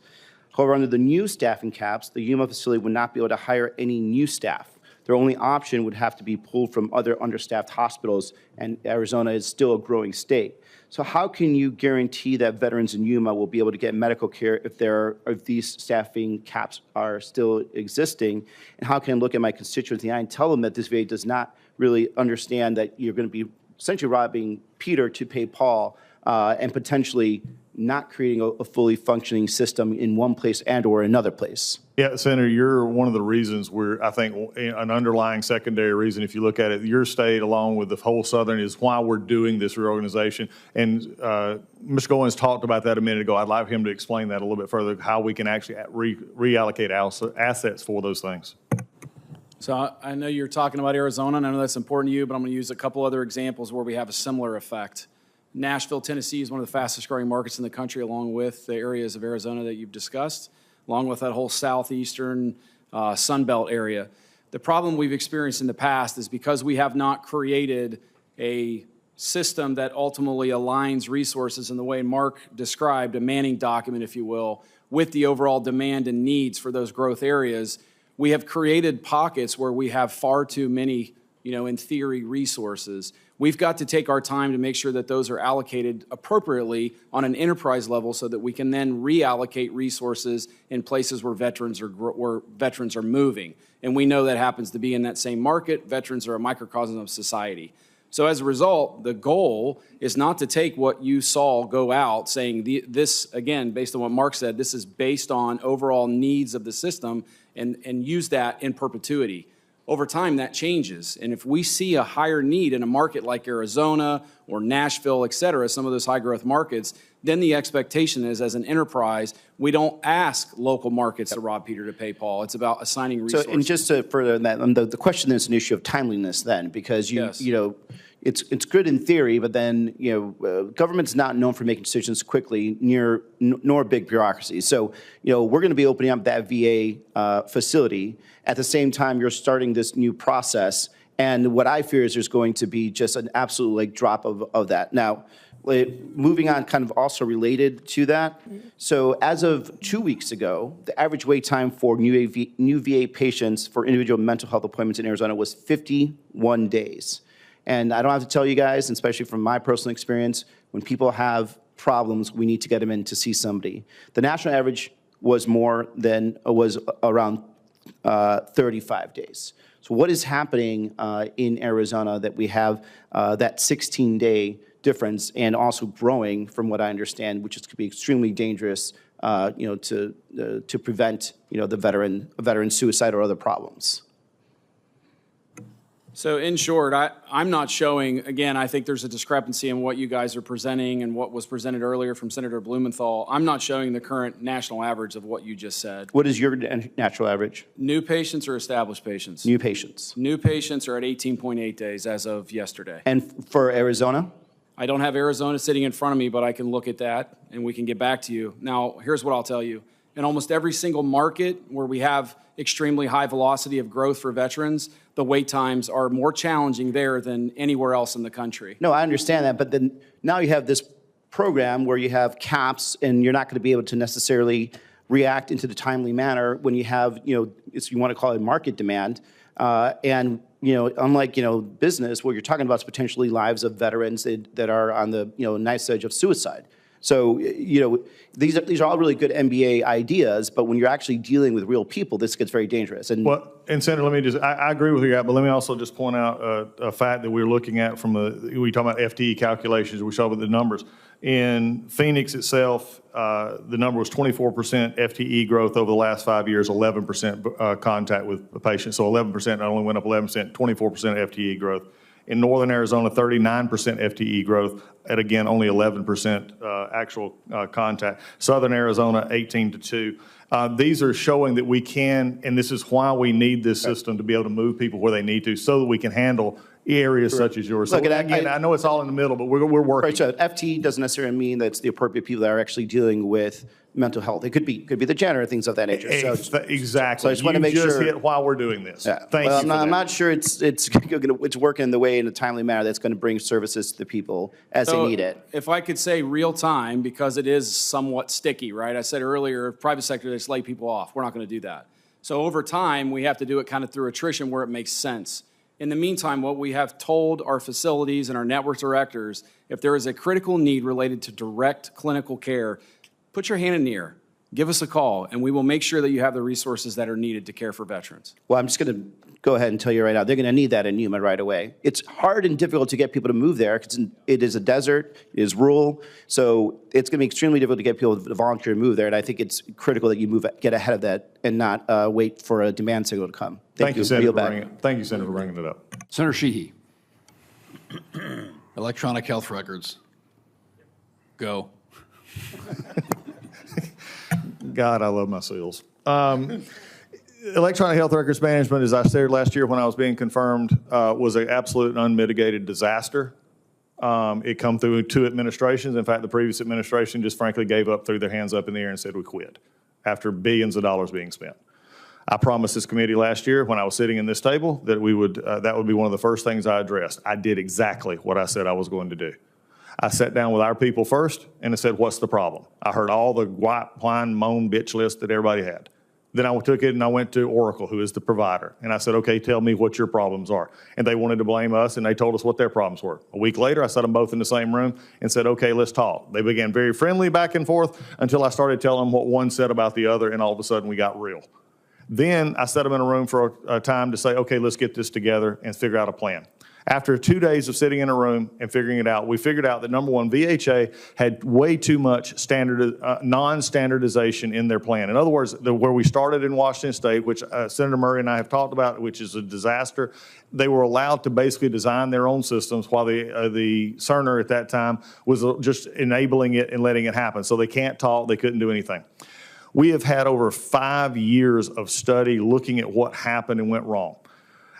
However, under the new staffing caps, the Yuma facility would not be able to hire any new staff. Their only option would have to be pulled from other understaffed hospitals, and Arizona is still a growing state. So how can you guarantee that veterans in Yuma will be able to get medical care if these staffing caps are still existing? And how can I look at my constituents and tell them that this VA does not really understand that you're going to be essentially robbing Peter to pay Paul, and potentially not creating a fully functioning system in one place and or another place? Yeah, Senator, you're one of the reasons I think an underlying secondary reason, if you look at it, your state along with the whole Southern is why we're doing this reorganization. And Mr. Goins talked about that a minute ago. I'd like him to explain that a little bit further, how we can actually reallocate assets for those things. So I know you're talking about Arizona, and I know that's important to you, but I'm going to use a couple other examples where we have a similar effect. Nashville, Tennessee is one of the fastest growing markets in the country, along with the areas of Arizona that you've discussed, along with that whole southeastern Sun Belt area. The problem we've experienced in the past is because we have not created a system that ultimately aligns resources in the way Mark described, a Manning document, if you will, with the overall demand and needs for those growth areas. We have created pockets where we have far too many, in theory, resources. We've got to take our time to make sure that those are allocated appropriately on an enterprise level so that we can then reallocate resources in places where veterans are moving. And we know that happens to be in that same market. Veterans are a microcosm of society. So as a result, the goal is not to take what you saw go out saying this, again, based on what Mark said, this is based on overall needs of the system and use that in perpetuity. Over time, that changes. And if we see a higher need in a market like Arizona or Nashville, et cetera, some of those high growth markets, then the expectation is as an enterprise, we don't ask local markets to rob Peter to pay Paul. It's about assigning resources. So, and just to further that, the question is an issue of timeliness then, because it's good in theory, but then, government's not known for making decisions quickly, nor big bureaucracies. So, we're going to be opening up that VA facility. At the same time, you're starting this new process. And what I fear is there's going to be just an absolute drop of that. Now, moving on, kind of also related to that. So as of 2 weeks ago, the average wait time for new VA patients for individual mental health appointments in Arizona was 51 days. And I don't have to tell you guys, especially from my personal experience, when people have problems, we need to get them in to see somebody. The national average was around 35 days. So what is happening in Arizona that we have that 16-day difference, and also growing from what I understand, which could be extremely dangerous, to prevent, the veteran suicide or other problems? So in short, I'm not showing, again, I think there's a discrepancy in what you guys are presenting and what was presented earlier from Senator Blumenthal. I'm not showing the current national average of what you just said. What is your natural average? New patients or established patients? New patients. New patients are at 18.8 days as of yesterday. And for Arizona? I don't have Arizona sitting in front of me, but I can look at that and we can get back to you. Now, here's what I'll tell you. In almost every single market where we have extremely high velocity of growth for veterans, the wait times are more challenging there than anywhere else in the country. No, I understand that, but then now you have this program where you have caps and you're not going to be able to necessarily react into the timely manner when you have, if you want to call it market demand. And unlike, business, what you're talking about is potentially lives of veterans that are on the, knife's edge of suicide. So, these are all really good MBA ideas, but when you're actually dealing with real people, this gets very dangerous. And Senator, let me I agree with you, but let me also just point out a fact that we're looking at we talk about FTE calculations, we saw with the numbers. In Phoenix itself, the number was 24% FTE growth over the last 5 years, 11% contact with the patient. So 11% not only went up 11%, 24% FTE growth. In Northern Arizona, 39% FTE growth at, again, only 11% actual contact. Southern Arizona, 18 to 2. These are showing that we can, and this is why we need this system to be able to move people where they need to so that we can handle areas such as yours. So Look, and again, I know it's all in the middle, but we're working. Right, so FTE doesn't necessarily mean that it's the appropriate people that are actually dealing with mental health. It could be the janitor, things of that nature. So Exactly. So I just want to make You just sure. hit why we're doing this. Yeah. Thank Well, you for I'm that. not sure it's working in the way in a timely manner that's going to bring services to the people as they So need it. If I could say real time, because it is somewhat sticky, right? I said earlier, private sector, they just lay people off. We're not going to do that. So over time, we have to do it kind of through attrition where it makes sense. In the meantime, what we have told our facilities and our network directors, if there is a critical need related to direct clinical care, put your hand in the air. Give us a call, and we will make sure that you have the resources that are needed to care for veterans. Well, I'm just going to go ahead and tell you right now, they're going to need that in Yuma right away. It's hard and difficult to get people to move there because it is a desert, it is rural, so it's going to be extremely difficult to get people to volunteer to move there, and I think it's critical that you get ahead of that and not wait for a demand signal to come. Thank you, Senator, Yield for back. bringing it up. Senator Sheehy. Electronic health records. Go. God, I love my seals. Electronic health records management, as I said last year when I was being confirmed, was an absolute and unmitigated disaster. It come through 2 administrations. In fact, the previous administration just frankly gave up, threw their hands up in the air and said we quit after billions of dollars being spent. I promised this committee last year when I was sitting in this table that we would, that would be one of the first things I addressed. I did exactly what I said I was going to do. I sat down with our people first and I said, what's the problem? I heard all the whine, moan, bitch list that everybody had. Then I took it and I went to Oracle, who is the provider. And I said, okay, tell me what your problems are. And they wanted to blame us and they told us what their problems were. A week later, I sat them both in the same room and said, okay, let's talk. They began very friendly back and forth until I started telling them what one said about the other, and all of a sudden we got real. Then I set them in a room for a time to say, okay, let's get this together and figure out a plan. After 2 days of sitting in a room and figuring it out, we figured out that, number one, VHA had way too much non-standardization in their plan. In other words, where we started in Washington State, which Senator Murray and I have talked about, which is a disaster, they were allowed to basically design their own systems while the Cerner at that time was just enabling it and letting it happen. So they can't talk, they couldn't do anything. We have had over 5 years of study looking at what happened and went wrong.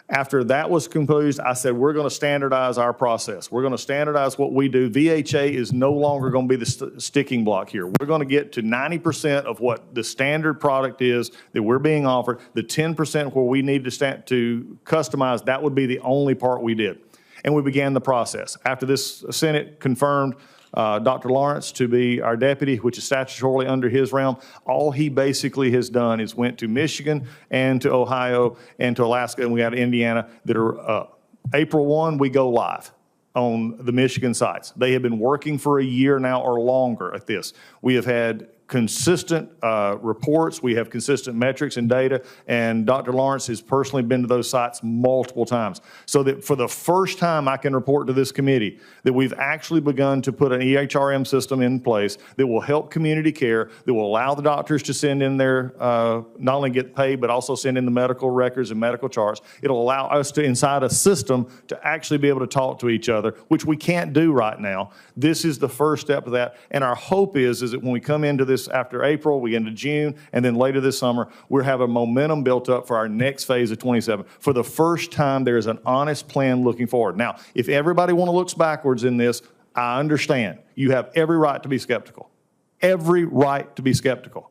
After that was concluded, I said, we're going to standardize our process. We're going to standardize what we do. VHA is no longer going to be the sticking block here. We're going to get to 90% of what the standard product is that we're being offered. The 10% where we need to customize, that would be the only part we did. And we began the process. After this Senate confirmed Dr. Lawrence to be our deputy, which is statutorily under his realm, all he basically has done is went to Michigan and to Ohio and to Alaska, and we got Indiana that are up. April 1, we go live on the Michigan sites. They have been working for a year now or longer at this. We have had consistent reports. We have consistent metrics and data, and Dr. Lawrence has personally been to those sites multiple times. So that for the first time, I can report to this committee that we've actually begun to put an EHRM system in place that will help community care, that will allow the doctors to send in their, not only get paid, but also send in the medical records and medical charts. It'll allow us to, inside a system, to actually be able to talk to each other, which we can't do right now. This is the first step of that, and our hope is that when we come into this after April, we get into June, and then later this summer, we'll have a momentum built up for our next phase of 27. For the first time, there is an honest plan looking forward. Now, if everybody looks backwards in this, I understand. You have every right to be skeptical. Every right to be skeptical.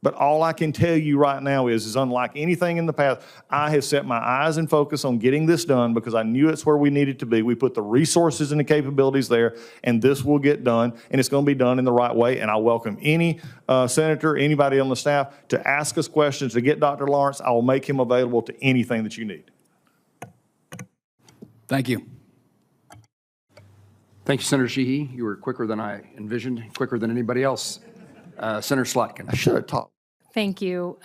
But all I can tell you right now is unlike anything in the past, I have set my eyes and focus on getting this done because I knew it's where we needed to be. We put the resources and the capabilities there, and this will get done, and it's going to be done in the right way. And I welcome any senator, anybody on the staff to ask us questions, to get Dr. Lawrence. I will make him available to anything that you need. Thank you. Thank you, Senator Sheehy. You were quicker than I envisioned, quicker than anybody else. Senator Slotkin. I should have talked. Thank you.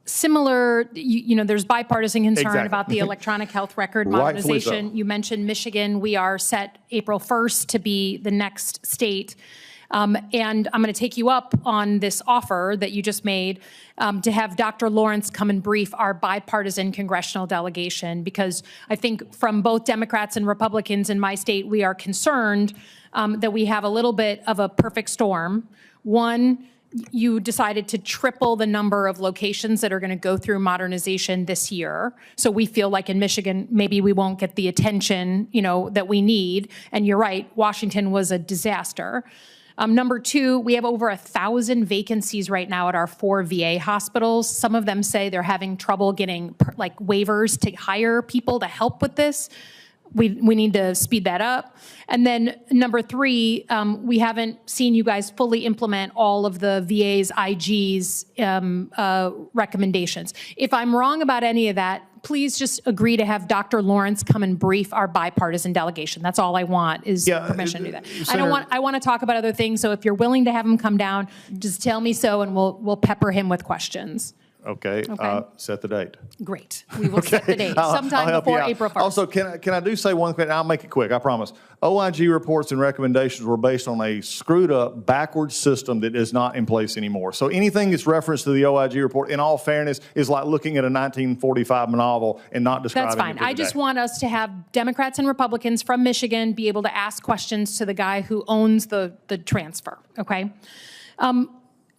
similar, there's bipartisan concern Exactly. about the electronic health record Rightfully modernization. so. You mentioned Michigan. We are set April 1st to be the next state. And I'm going to take you up on this offer that you just made to have Dr. Lawrence come and brief our bipartisan congressional delegation, because I think from both Democrats and Republicans in my state, we are concerned that we have a little bit of a perfect storm. One, you decided to triple the number of locations that are going to go through modernization this year. So we feel like in Michigan, maybe we won't get the attention, that we need. And you're right, Washington was a disaster. Number two, we have over 1,000 vacancies right now at our 4 VA hospitals. Some of them say they're having trouble getting waivers to hire people to help with this. We need to speed that up. And then number three, we haven't seen you guys fully implement all of the VA's IG's recommendations. If I'm wrong about any of that, please just agree to have Dr. Lawrence come and brief our bipartisan delegation. That's all I want is permission to do that. I want to talk about other things. So if you're willing to have him come down, just tell me so, and we'll pepper him with questions. Okay, set the date. Great. We will set the date sometime before April 1st. Also, can I say one thing? I'll make it quick, I promise. OIG reports and recommendations were based on a screwed up, backwards system that is not in place anymore. So anything that's referenced to the OIG report, in all fairness, is like looking at a 1945 novel and not describing That's fine. it I just want us to have Democrats and Republicans from Michigan be able to ask questions to the guy who owns the transfer, okay?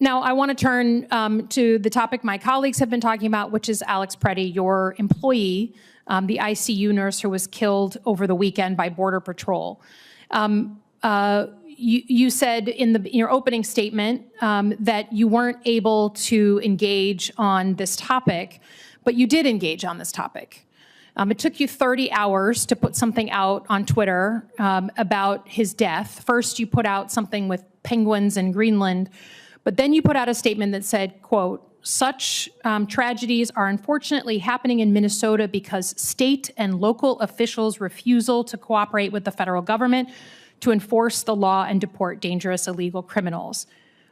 Now, I want to turn to the topic my colleagues have been talking about, which is Alex Preddy, your employee, the ICU nurse who was killed over the weekend by Border Patrol. You said in your opening statement that you weren't able to engage on this topic, but you did engage on this topic. It took you 30 hours to put something out on Twitter about his death. First, you put out something with penguins in Greenland, but then you put out a statement that said, quote, "Such tragedies are unfortunately happening in Minnesota because state and local officials' refusal to cooperate with the federal government to enforce the law and deport dangerous illegal criminals."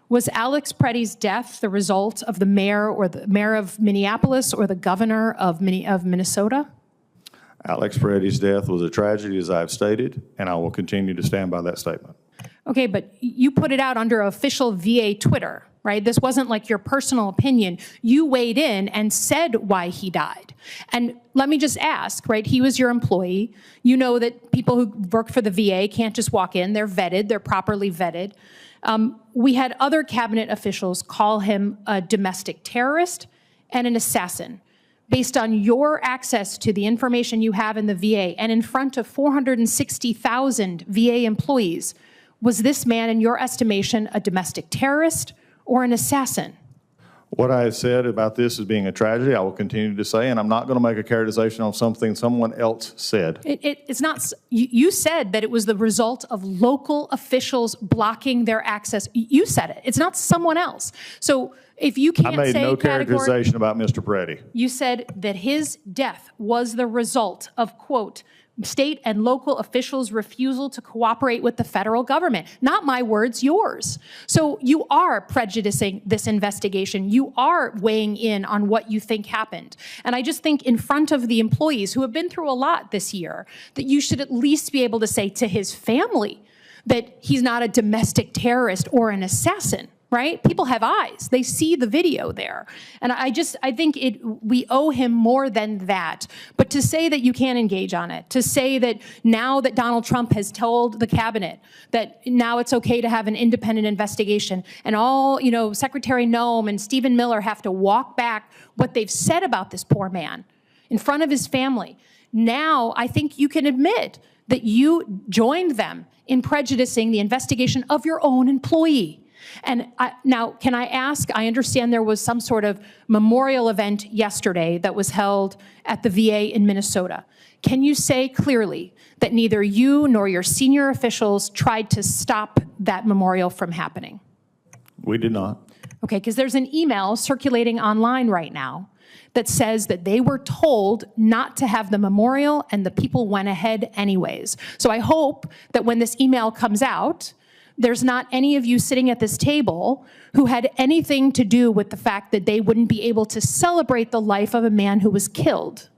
Was Alex Preddy's death the result of the mayor of Minneapolis or the governor of Minnesota? Alex Preddy's death was a tragedy, as I've stated, and I will continue to stand by that statement. Okay, but you put it out under official VA Twitter, right? This wasn't like your personal opinion. You weighed in and said why he died. And let me just ask, right? He was your employee. You know that people who work for the VA can't just walk in. They're vetted. They're properly vetted. We had other cabinet officials call him a domestic terrorist and an assassin based on your access to the information you have in the VA and in front of 460,000 VA employees. Was this man, in your estimation, a domestic terrorist or an assassin? What I have said about this as being a tragedy, I will continue to say, and I'm not going to make a characterization on something someone else said. It's not. You said that it was the result of local officials blocking their access. You said it. It's not someone else. So if you can't say I made no characterization about Mr. Preddy. You said that his death was the result of, quote, state and local officials' refusal to cooperate with the federal government. Not my words, yours. So you are prejudicing this investigation. You are weighing in on what you think happened. And I just think in front of the employees who have been through a lot this year, that you should at least be able to say to his family that he's not a domestic terrorist or an assassin. Right? People have eyes. They see the video there. And I think we owe him more than that. But to say that you can't engage on it, to say that now that Donald Trump has told the cabinet that now it's okay to have an independent investigation, and all, Secretary Noem and Stephen Miller have to walk back what they've said about this poor man in front of his family. Now I think you can admit that you joined them in prejudicing the investigation of your own employee. And now, can I ask, I understand there was some sort of memorial event yesterday that was held at the VA in Minnesota. Can you say clearly that neither you nor your senior officials tried to stop that memorial from happening? We did not. Okay, because there's an email circulating online right now that says that they were told not to have the memorial and the people went ahead anyways. So I hope that when this email comes out, there's not any of you sitting at this table who had anything to do with the fact that they wouldn't be able to celebrate the life of a man who was killed.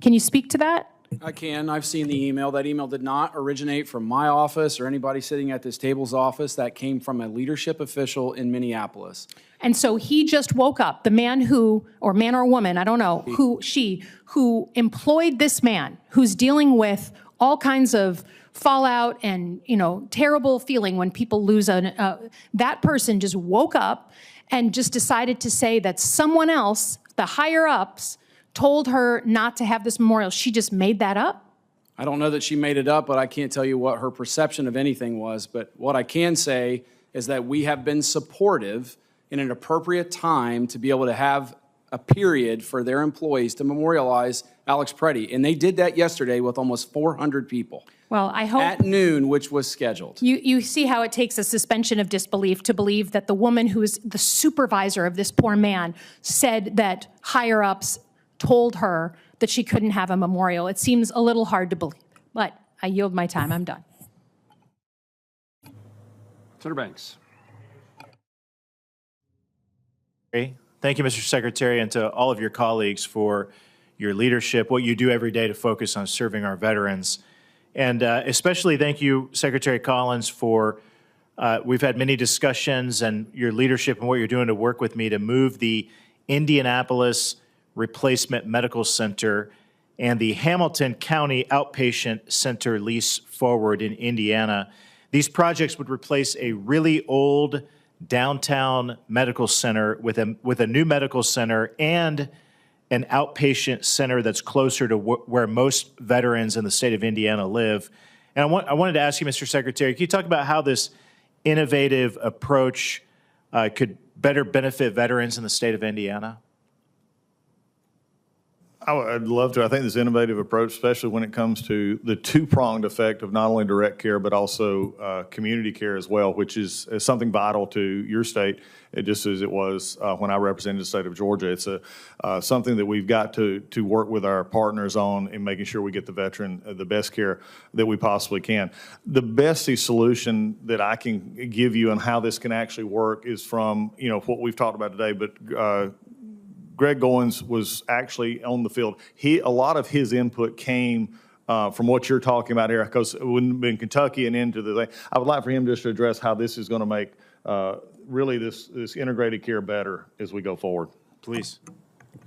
Can you speak to that? I can. I've seen the email. That email did not originate from my office or anybody sitting at this table's office. That came from a leadership official in Minneapolis. And so he just woke up, the man who, or man or woman, I don't know, who employed this man, who's dealing with all kinds of fallout and, terrible feeling when people lose that person just woke up and just decided to say that someone else, the higher ups, told her not to have this memorial. She just made that up? I don't know that she made it up, but I can't tell you what her perception of anything was. But what I can say is that we have been supportive in an appropriate time to be able to have a period for their employees to memorialize Alex Preddy. And they did that yesterday with almost 400 people. Well, I hope at noon, which was scheduled. You see how it takes a suspension of disbelief to believe that the woman who is the supervisor of this poor man said that higher-ups told her that she couldn't have a memorial. It seems a little hard to believe, but I yield my time. I'm done. Senator Banks. Thank you, Mr. Secretary, and to all of your colleagues for your leadership, what you do every day to focus on serving our veterans. And especially thank you, Secretary Collins, for we've had many discussions and your leadership and what you're doing to work with me to move the Indianapolis Replacement Medical Center and the Hamilton County Outpatient Center lease forward in Indiana. These projects would replace a really old downtown medical center with a new medical center and an outpatient center that's closer to where most veterans in the state of Indiana live. And I wanted to ask you, Mr. Secretary, can you talk about how this innovative approach could better benefit veterans in the state of Indiana? I'd love to. I think this innovative approach, especially when it comes to the two-pronged effect of not only direct care, but also community care as well, which is something vital to your state, just as it was when I represented the state of Georgia. It's something that we've got to work with our partners on in making sure we get the veteran the best care that we possibly can. The best solution that I can give you on how this can actually work is from, what we've talked about today, but Greg Goins was actually on the field. A lot of his input came from what you're talking about here, because it wouldn't have been Kentucky and into the thing. I would like for him just to address how this is going to make really this integrated care better as we go forward. Please.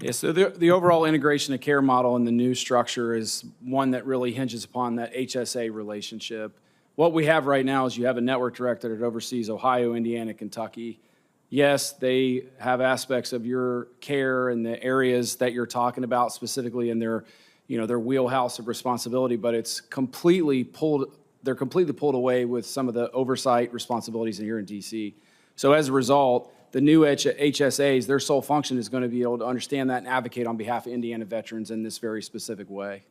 Yeah, so the overall integration of care model in the new structure is one that really hinges upon that HSA relationship. What we have right now is you have a network director that oversees Ohio, Indiana, Kentucky. Yes, they have aspects of your care and the areas that you're talking about specifically in their wheelhouse of responsibility, but they're completely pulled away with some of the oversight responsibilities here in DC. So as a result, the new HSAs, their sole function is going to be able to understand that and advocate on behalf of Indiana veterans in this very specific way.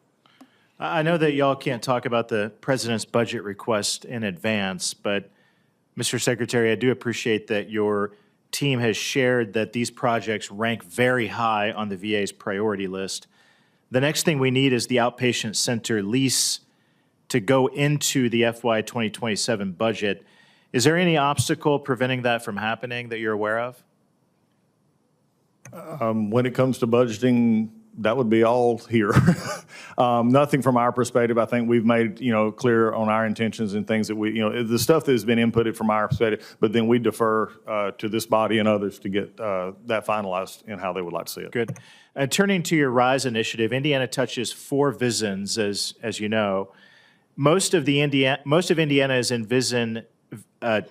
I know that y'all can't talk about the president's budget request in advance, but Mr. Secretary, I do appreciate that your team has shared that these projects rank very high on the VA's priority list. The next thing we need is the outpatient center lease to go into the FY 2027 budget. Is there any obstacle preventing that from happening that you're aware of? When it comes to budgeting, that would be all here. Nothing from our perspective. I think we've made, clear on our intentions and things that we, the stuff that has been inputted from our perspective, but then we defer to this body and others to get that finalized in how they would like to see it. Good. Turning to your RISE initiative, Indiana touches 4 VISNs, as you know. Most of Indiana is in VISN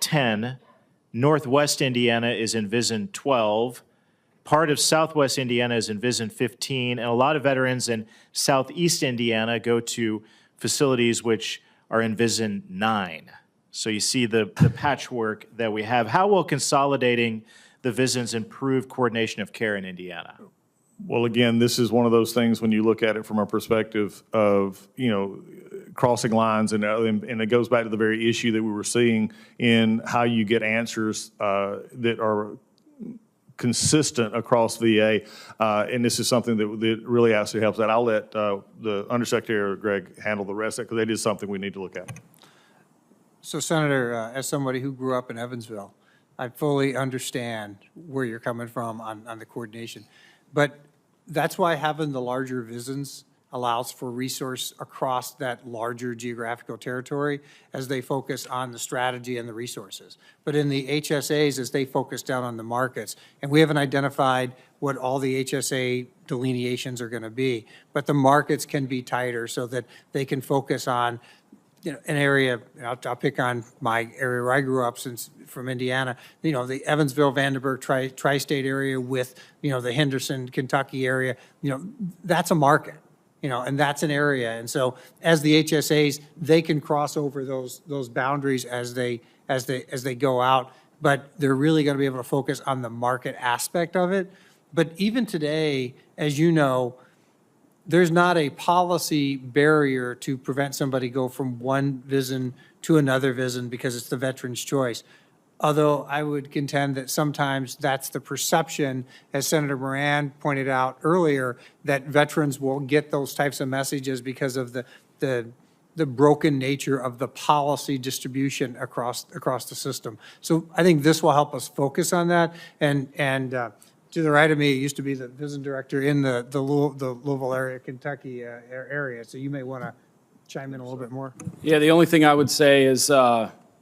10. Northwest Indiana is in VISN 12. Part of Southwest Indiana is in VISN 15, and a lot of veterans in Southeast Indiana go to facilities which are in VISN 9. So you see the patchwork that we have. How will consolidating the VISNs improve coordination of care in Indiana? Well, again, this is one of those things when you look at it from a perspective of, crossing lines, and it goes back to the very issue that we were seeing in how you get answers that are consistent across VA, and this is something that really actually helps that. I'll let the Undersecretary Greg handle the rest of it, because that is something we need to look at. So Senator, as somebody who grew up in Evansville, I fully understand where you're coming from on the coordination. But that's why having the larger VISNs allows for resource across that larger geographical territory as they focus on the strategy and the resources. But in the HSAs, as they focus down on the markets, and we haven't identified what all the HSA delineations are going to be, but the markets can be tighter so that they can focus on an area. I'll pick on my area where I grew up, since from Indiana, the Evansville, Vandenberg tri-state area with, the Henderson, Kentucky area, that's a market, and that's an area. And so as the HSAs, they can cross over those boundaries as they go out, but they're really going to be able to focus on the market aspect of it. But even today, as you know, there's not a policy barrier to prevent somebody go from one VISN to another VISN because it's the veteran's choice. Although I would contend that sometimes that's the perception, as Senator Moran pointed out earlier, that veterans will get those types of messages because of the broken nature of the policy distribution across the system. So I think this will help us focus on that. And to the right of me, it used to be the VISN director in the Louisville area, Kentucky area. So you may want to chime in a little bit more. Yeah, the only thing I would say is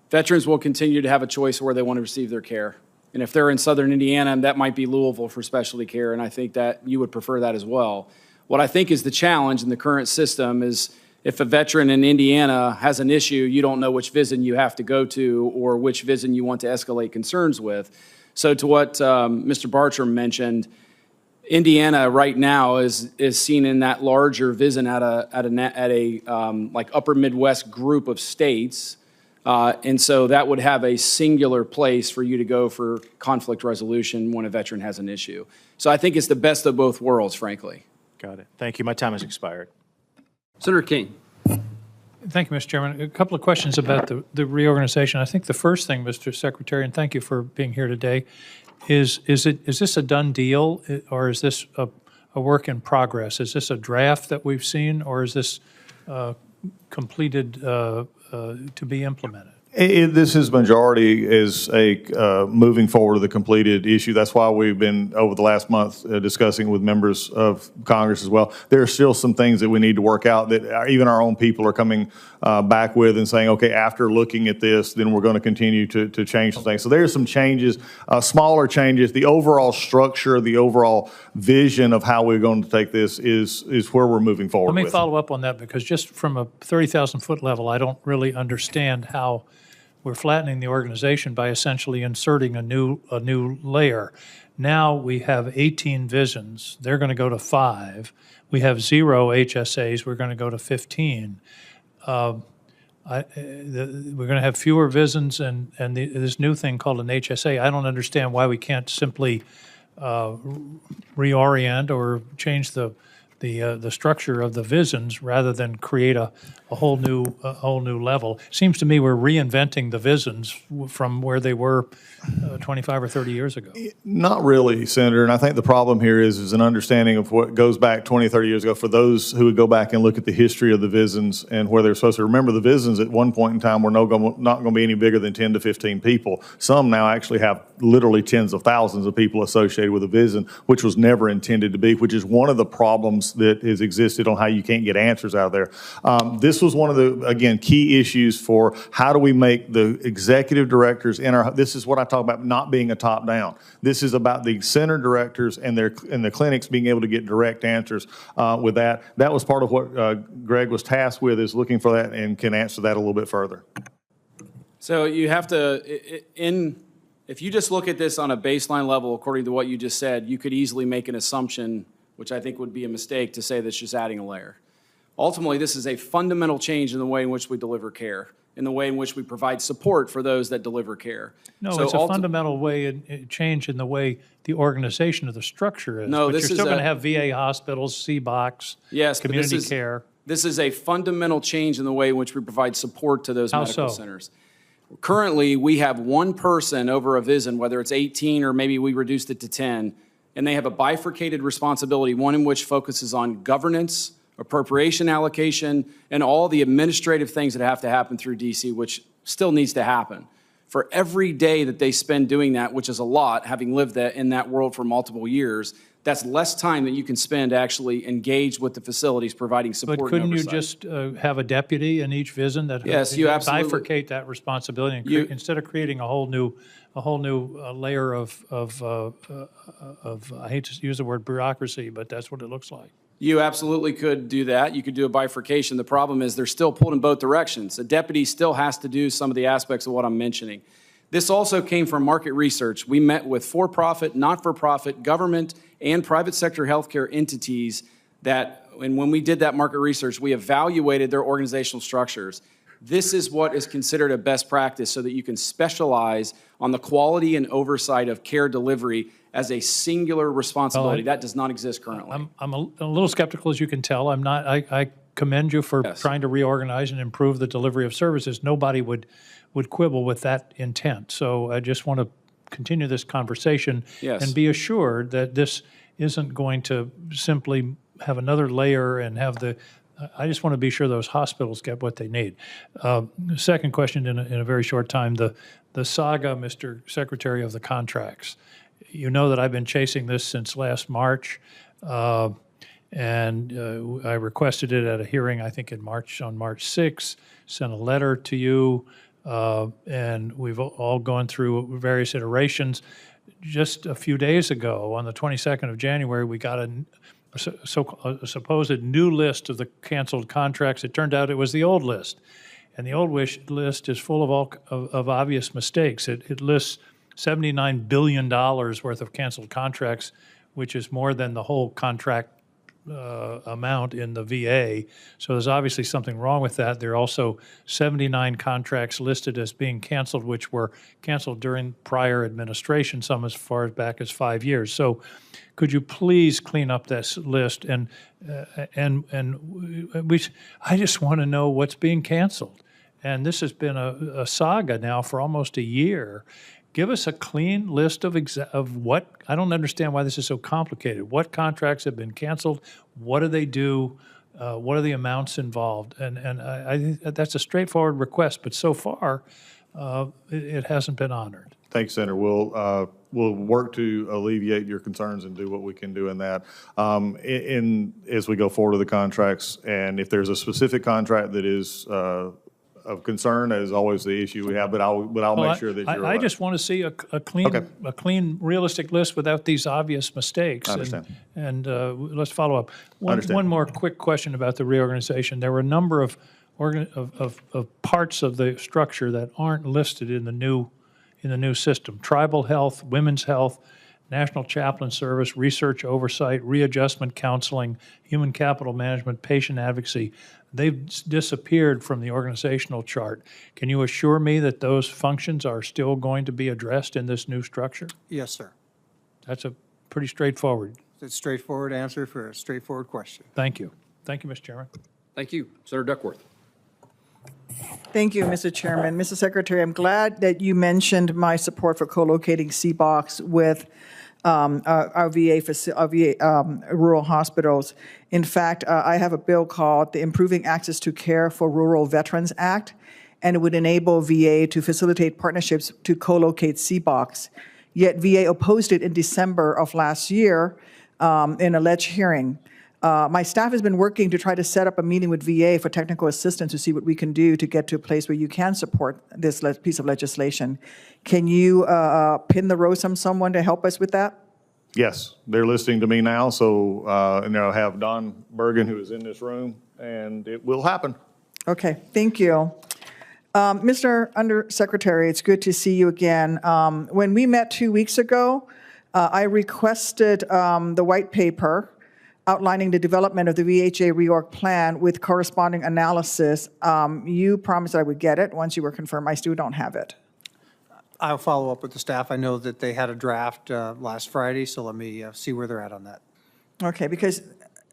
veterans will continue to have a choice where they want to receive their care. And if they're in southern Indiana, that might be Louisville for specialty care, and I think that you would prefer that as well. What I think is the challenge in the current system is if a veteran in Indiana has an issue, you don't know which VISN you have to go to or which VISN you want to escalate concerns with. So to what Mr. Bartram mentioned, Indiana right now is seen in that larger VISN at a like upper Midwest group of states. And so that would have a singular place for you to go for conflict resolution when a veteran has an issue. So I think it's the best of both worlds, frankly. Got it. Thank you. My time has expired. Senator King. Thank you, Mr. Chairman. A couple of questions about the reorganization. I think the first thing, Mr. Secretary, and thank you for being here today, is this a done deal, or is this a work in progress? Is this a draft that we've seen, or is this completed to be implemented? This is majority is a moving forward of the completed issue. That's why we've been, over the last month, discussing with members of Congress as well. There are still some things that we need to work out that even our own people are coming back with and saying, okay, after looking at this, then we're going to continue to change some things. So there's some changes, smaller changes. The overall structure, the overall vision of how we're going to take this is where we're moving forward. Let me follow up on that, because just from a 30,000-foot level, I don't really understand how we're flattening the organization by essentially inserting a new layer. Now we have 18 VISNs. They're going to go to 5. We have 0 HSAs. We're going to go to 15. We're going to have fewer VISNs and this new thing called an HSA. I don't understand why we can't simply reorient or change the structure of the VISNs rather than create a whole new level. Seems to me we're reinventing the VISNs from where they were 25 or 30 years ago. Not really, Senator, and I think the problem here is an understanding of what goes back 20, 30 years ago for those who would go back and look at the history of the VISNs and where they're supposed to. Remember, the VISNs at one point in time were not going to be any bigger than 10 to 15 people. Some now actually have literally tens of thousands of people associated with a VISN, which was never intended to be, which is one of the problems that has existed on how you can't get answers out of there. This was one of the, again, key issues for how do we make the executive directors in our, this is what I talk about not being a top-down. This is about the center directors and the clinics being able to get direct answers with that. That was part of what Greg was tasked with, is looking for that, and can answer that a little bit further. So you have to, if you just look at this on a baseline level, according to what you just said, you could easily make an assumption, which I think would be a mistake, to say that's just adding a layer. Ultimately, this is a fundamental change in the way in which we deliver care, in the way in which we provide support for those that deliver care. No, so it's a fundamental change in the way the organization of the structure is. No, but this you're still going to have VA hospitals, CBOCs, yes, community care. This is a fundamental change in the way in which we provide support to those medical centers. Currently, we have one person over a VISN, whether it's 18 or maybe we reduced it to 10, and they have a bifurcated responsibility, one in which focuses on governance, appropriation allocation, and all the administrative things that have to happen through DC, which still needs to happen. For every day that they spend doing that, which is a lot, having lived in that world for multiple years, that's less time that you can spend to actually engage with the facilities providing support But and couldn't you oversight. just have a deputy in each VISN that Yes, you absolutely- bifurcate that responsibility and instead of creating a whole new layer of I hate to use the word bureaucracy, but that's what it looks like. You absolutely could do that. You could do a bifurcation. The problem is they're still pulled in both directions. A deputy still has to do some of the aspects of what I'm mentioning. This also came from market research. We met with for-profit, not-for-profit, government, and private sector healthcare entities and when we did that market research, we evaluated their organizational structures. This is what is considered a best practice so that you can specialize on the quality and oversight of care delivery as a singular responsibility. That does not exist currently. I'm a little skeptical, as you can tell. I commend you for trying to reorganize and improve the delivery of services. Nobody would quibble with that intent. So I just want to continue this conversation and be assured that this isn't going to simply have another layer and have I just want to be sure those hospitals get what they need. Second question in a very short time, the saga, Mr. Secretary, of the contracts. You know that I've been chasing this since last March, and I requested it at a hearing, I think on March 6th, sent a letter to you, and we've all gone through various iterations. Just a few days ago, on the 22nd of January, we got a supposed new list of the canceled contracts. It turned out it was the old list. And the old list is full of obvious mistakes. It lists $79 billion worth of canceled contracts, which is more than the whole contract amount in the VA. So there's obviously something wrong with that. There are also 79 contracts listed as being canceled, which were canceled during prior administration, some as far back as 5 years. So could you please clean up this list? I just want to know what's being canceled. And this has been a saga now for almost a year. Give us a clean list of what, I don't understand why this is so complicated. What contracts have been canceled? What do they do? What are the amounts involved? And I think that's a straightforward request, but so far, it hasn't been honored. Thanks, Senator. We'll work to alleviate your concerns and do what we can do in that. As we go forward to the contracts, and if there's a specific contract that is of concern, that is always the issue we have, but I'll make sure that you're I just want to see a clean, realistic list without these obvious mistakes. I understand. And let's follow up. One more quick question about the reorganization. There were a number of parts of the structure that aren't listed in the new system: tribal health, women's health, National Chaplain Service, research oversight, readjustment counseling, human capital management, patient advocacy. They've disappeared from the organizational chart. Can you assure me that those functions are still going to be addressed in this new structure? Yes, sir. That's a pretty straightforward. It's a straightforward answer for a straightforward question. Thank you. Thank you, Mr. Chairman. Thank you. Senator Duckworth. Thank you, Mr. Chairman. Mr. Secretary, I'm glad that you mentioned my support for co-locating CBOCs with our VA rural hospitals. In fact, I have a bill called the Improving Access to Care for Rural Veterans Act, and it would enable VA to facilitate partnerships to co-locate CBOCs. Yet VA opposed it in December of last year in a ledge hearing. My staff has been working to try to set up a meeting with VA for technical assistance to see what we can do to get to a place where you can support this piece of legislation. Can you pin the rose on someone to help us with that? Yes, they're listening to me now, so and I'll have Don Bergen, who is in this room, and it will happen. Okay, thank you. Mr. Undersecretary, it's good to see you again. When we met 2 weeks ago, I requested the white paper outlining the development of the VHA reorg plan with corresponding analysis. You promised I would get it once you were confirmed. I still don't have it. I'll follow up with the staff. I know that they had a draft last Friday, so let me see where they're at on that. Okay, because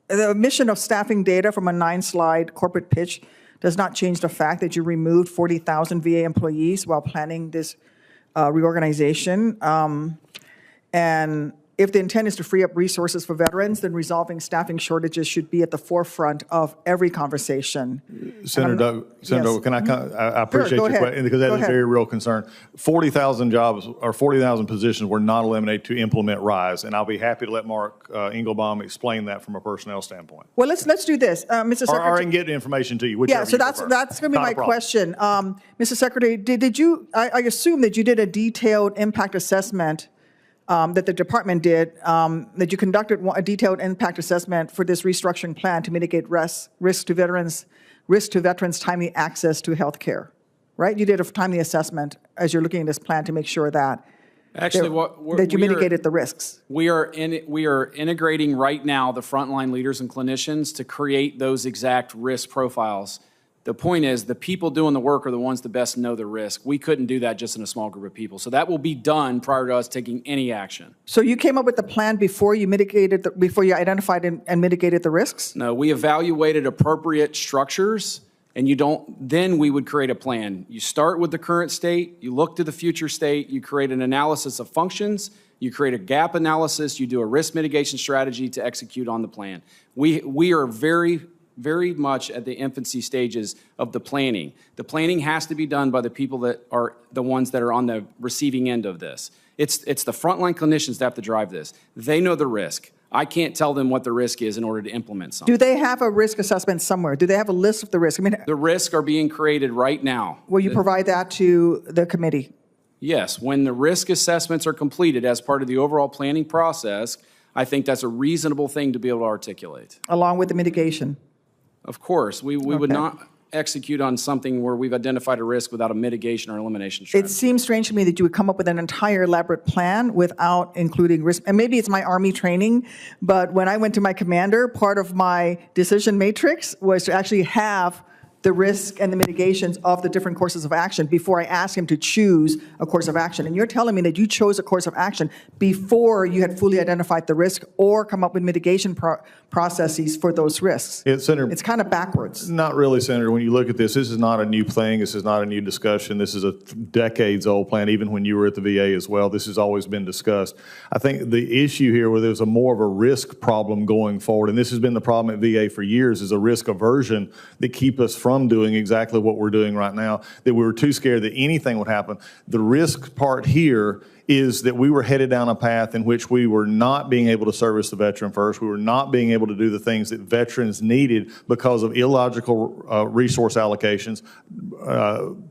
the omission of staffing data from a 9-slide corporate pitch does not change the fact that you removed 40,000 VA employees while planning this reorganization. And if the intent is to free up resources for veterans, then resolving staffing shortages should be at the forefront of every conversation. Senator Doug, yes. can I appreciate go your ahead. question because that Go is a ahead. very real concern. 40,000 jobs or 40,000 positions were not eliminated to implement RISE, and I'll be happy to let Mark Engelbaum explain that from a personnel standpoint. Well, let's do this, Mr. Secretary. Or I can get the information to you, whichever Yeah, so you that's prefer. going to be Not a my problem. question. Mr. Secretary, did you, I assume that you did a detailed impact assessment that the department did, that you conducted a detailed impact assessment for this restructuring plan to mitigate risk to veterans' timely access to health care, right? You did a timely assessment as you're looking at this plan to make sure that Actually, that you mitigated the risks. We are integrating right now the frontline leaders and clinicians to create those exact risk profiles. The point is, the people doing the work are the ones that best know the risk. We couldn't do that just in a small group of people. So that will be done prior to us taking any action. So you came up with the plan before you mitigated, before you identified and mitigated the risks? No, we evaluated appropriate structures, and then we would create a plan. You start with the current state, you look to the future state, you create an analysis of functions, you create a gap analysis, you do a risk mitigation strategy to execute on the plan. We are very much at the infancy stages of the planning. The planning has to be done by the people that are the ones that are on the receiving end of this. It's the frontline clinicians that have to drive this. They know the risk. I can't tell them what the risk is in order to implement something. Do they have a risk assessment somewhere? Do they have a list of the risks? I mean, the risks are being created right now. Will you provide that to the committee? Yes, when the risk assessments are completed as part of the overall planning process, I think that's a reasonable thing to be able to articulate. Along with the mitigation? Of course, we would not execute on something where we've identified a risk without a mitigation or elimination strategy. It seems strange to me that you would come up with an entire elaborate plan without including risk. And maybe it's my Army training, but when I went to my commander, part of my decision matrix was to actually have the risk and the mitigations of the different courses of action before I asked him to choose a course of action. And you're telling me that you chose a course of action before you had fully identified the risk or come up with mitigation processes for those risks. Senator, it's kind of backwards. Not really, Senator. When you look at this is not a new thing. This is not a new discussion. This is a decades-old plan. Even when you were at the VA as well, this has always been discussed. I think the issue here where there's more of a risk problem going forward, and this has been the problem at VA for years, is a risk aversion that keep us from doing exactly what we're doing right now, that we were too scared that anything would happen. The risk part here is that we were headed down a path in which we were not being able to service the veteran first. We were not being able to do the things that veterans needed because of illogical resource allocations,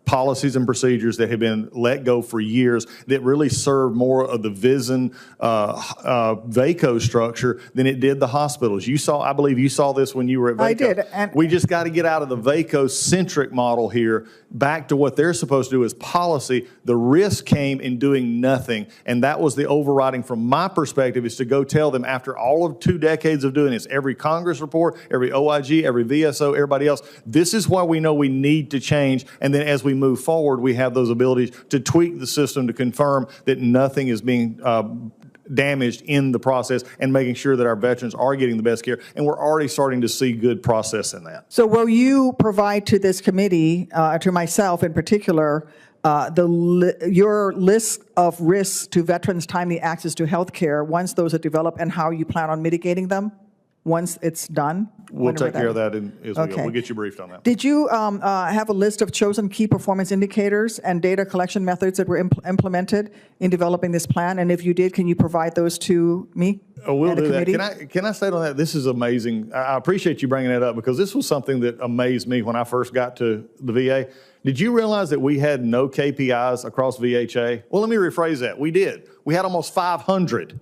policies and procedures that had been let go for years that really served more of the VISN VACO structure than it did the hospitals. I believe you saw this when you were at VACO. I did. And we just got to get out of the VACO-centric model here back to what they're supposed to do as policy. The risk came in doing nothing. And that was the overriding from my perspective, is to go tell them after all of 2 decades of doing this, every Congress report, every OIG, every VSO, everybody else, this is why we know we need to change. And then as we move forward, we have those abilities to tweak the system to confirm that nothing is being damaged in the process and making sure that our veterans are getting the best care. And we're already starting to see good process in that. so will you provide to this committee, to myself in particular, your list of risks to veterans' timely access to health care once those are developed and how you plan on mitigating them once it's done? We'll take care of that as we go. We'll get you briefed on that. Did you have a list of chosen key performance indicators and data collection methods that were implemented in developing this plan? And if you did, can you provide those to me? Oh, we'll do that. Can I say on that? This is amazing. I appreciate you bringing that up because this was something that amazed me when I first got to the VA. Did you realize that we had no KPIs across VHA? Well, let me rephrase that. We did. We had almost 500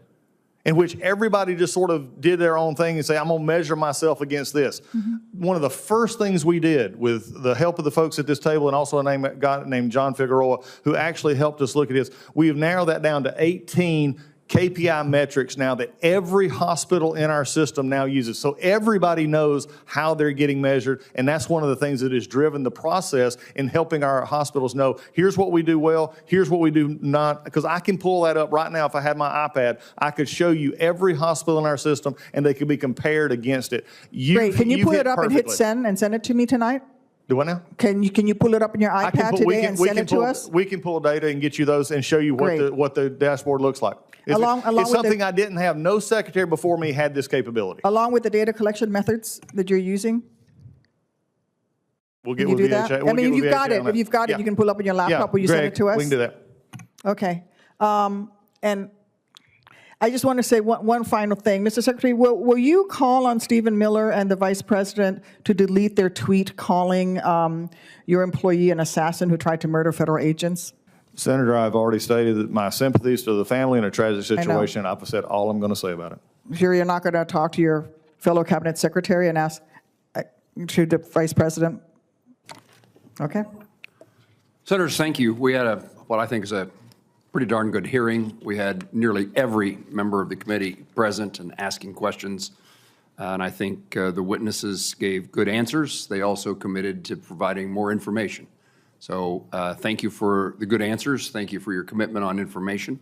in which everybody just sort of did their own thing and say, I'm going to measure myself against this. One of the first things we did with the help of the folks at this table and also a guy named John Figueroa, who actually helped us look at this, we have narrowed that down to 18 KPI metrics now that every hospital in our system now uses. So everybody knows how they're getting measured, and that's one of the things that has driven the process in helping our hospitals know, here's what we do well, here's what we do not, because I can pull that up right now if I had my iPad. I could show you every hospital in our system, and they could be compared against it. Great. Can you pull it up and hit send and send it to me tonight? Do what now? Can you pull it up on your I can iPad pull- we today can- and we send can it to pull- us? We can pull data and get you those and show you Great. what the dashboard looks like. Along It's with the- something I didn't have. No secretary before me had this capability. Along with the data collection methods that you're using? We'll Can get you with do VHA. that? We'll I mean, get if with you've got VHA it, on that. if you've got it, Yeah. you can pull up on your laptop. Yeah, Will you send Greg, it to us? we can do that. Okay. And I just want to say one final thing. Mr. Secretary, will you call on Stephen Miller and the Vice President to delete their tweet calling your employee an assassin who tried to murder federal agents? Senator, I've already stated that my sympathies to the family in a tragic know. situation. I've said all I'm going to say about it. Sure you're not going to talk to your fellow cabinet secretary and ask to the Vice President? Okay. Senators, thank you. We had what I think is a pretty darn good hearing. We had nearly every member of the committee present and asking questions. And I think the witnesses gave good answers. They also committed to providing more information. So thank you for the good answers. Thank you for your commitment on information.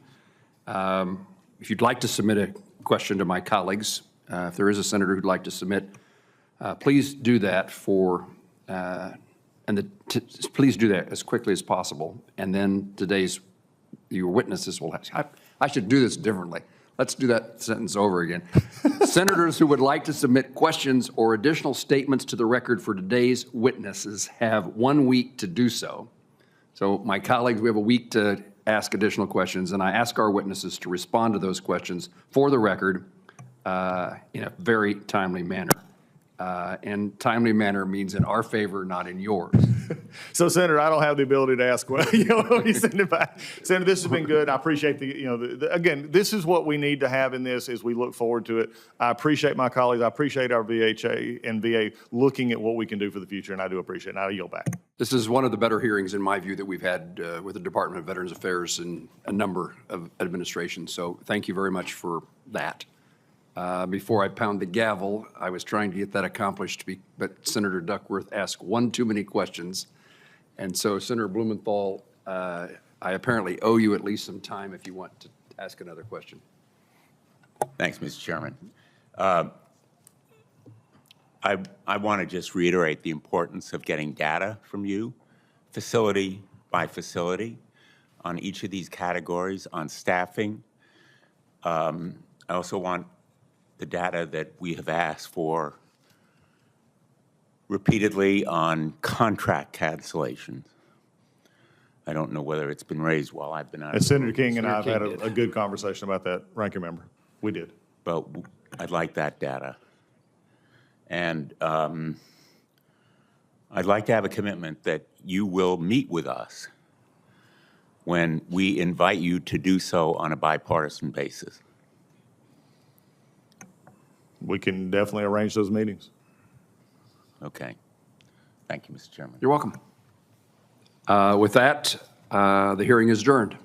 If you'd like to submit a question to my colleagues, if there is a senator who'd like to submit, please do that please do that as quickly as possible. And then your witnesses will have, I should do this differently. Let's do that sentence over again. Senators who would like to submit questions or additional statements to the record for today's witnesses have 1 week to do so. So my colleagues, we have a week to ask additional questions, and I ask our witnesses to respond to those questions for the record in a very timely manner. And timely manner means in our favor, not in yours. So, Senator, I don't have the ability to ask when you send it back. Senator, this has been good. I appreciate again, this is what we need to have in this as we look forward to it. I appreciate my colleagues. I appreciate our VHA and VA looking at what we can do for the future, and I do appreciate it. And I'll yield back. This is one of the better hearings, in my view, that we've had with the Department of Veterans Affairs in a number of administrations. So thank you very much for that. Before I pound the gavel, I was trying to get that accomplished, but Senator Duckworth asked one too many questions. And so, Senator Blumenthal, I apparently owe you at least some time if you want to ask another question. Thanks, Mr. Chairman. I want to just reiterate the importance of getting data from you, facility by facility, on each of these categories, on staffing. I also want the data that we have asked for repeatedly on contract cancellations. I don't know whether it's been raised while I've been out. And Senator King and I have had a good conversation about that, ranking member. We did. But I'd like that data. And I'd like to have a commitment that you will meet with us when we invite you to do so on a bipartisan basis. We can definitely arrange those meetings. Okay. Thank you, Mr. Chairman. You're welcome. With that, the hearing is adjourned.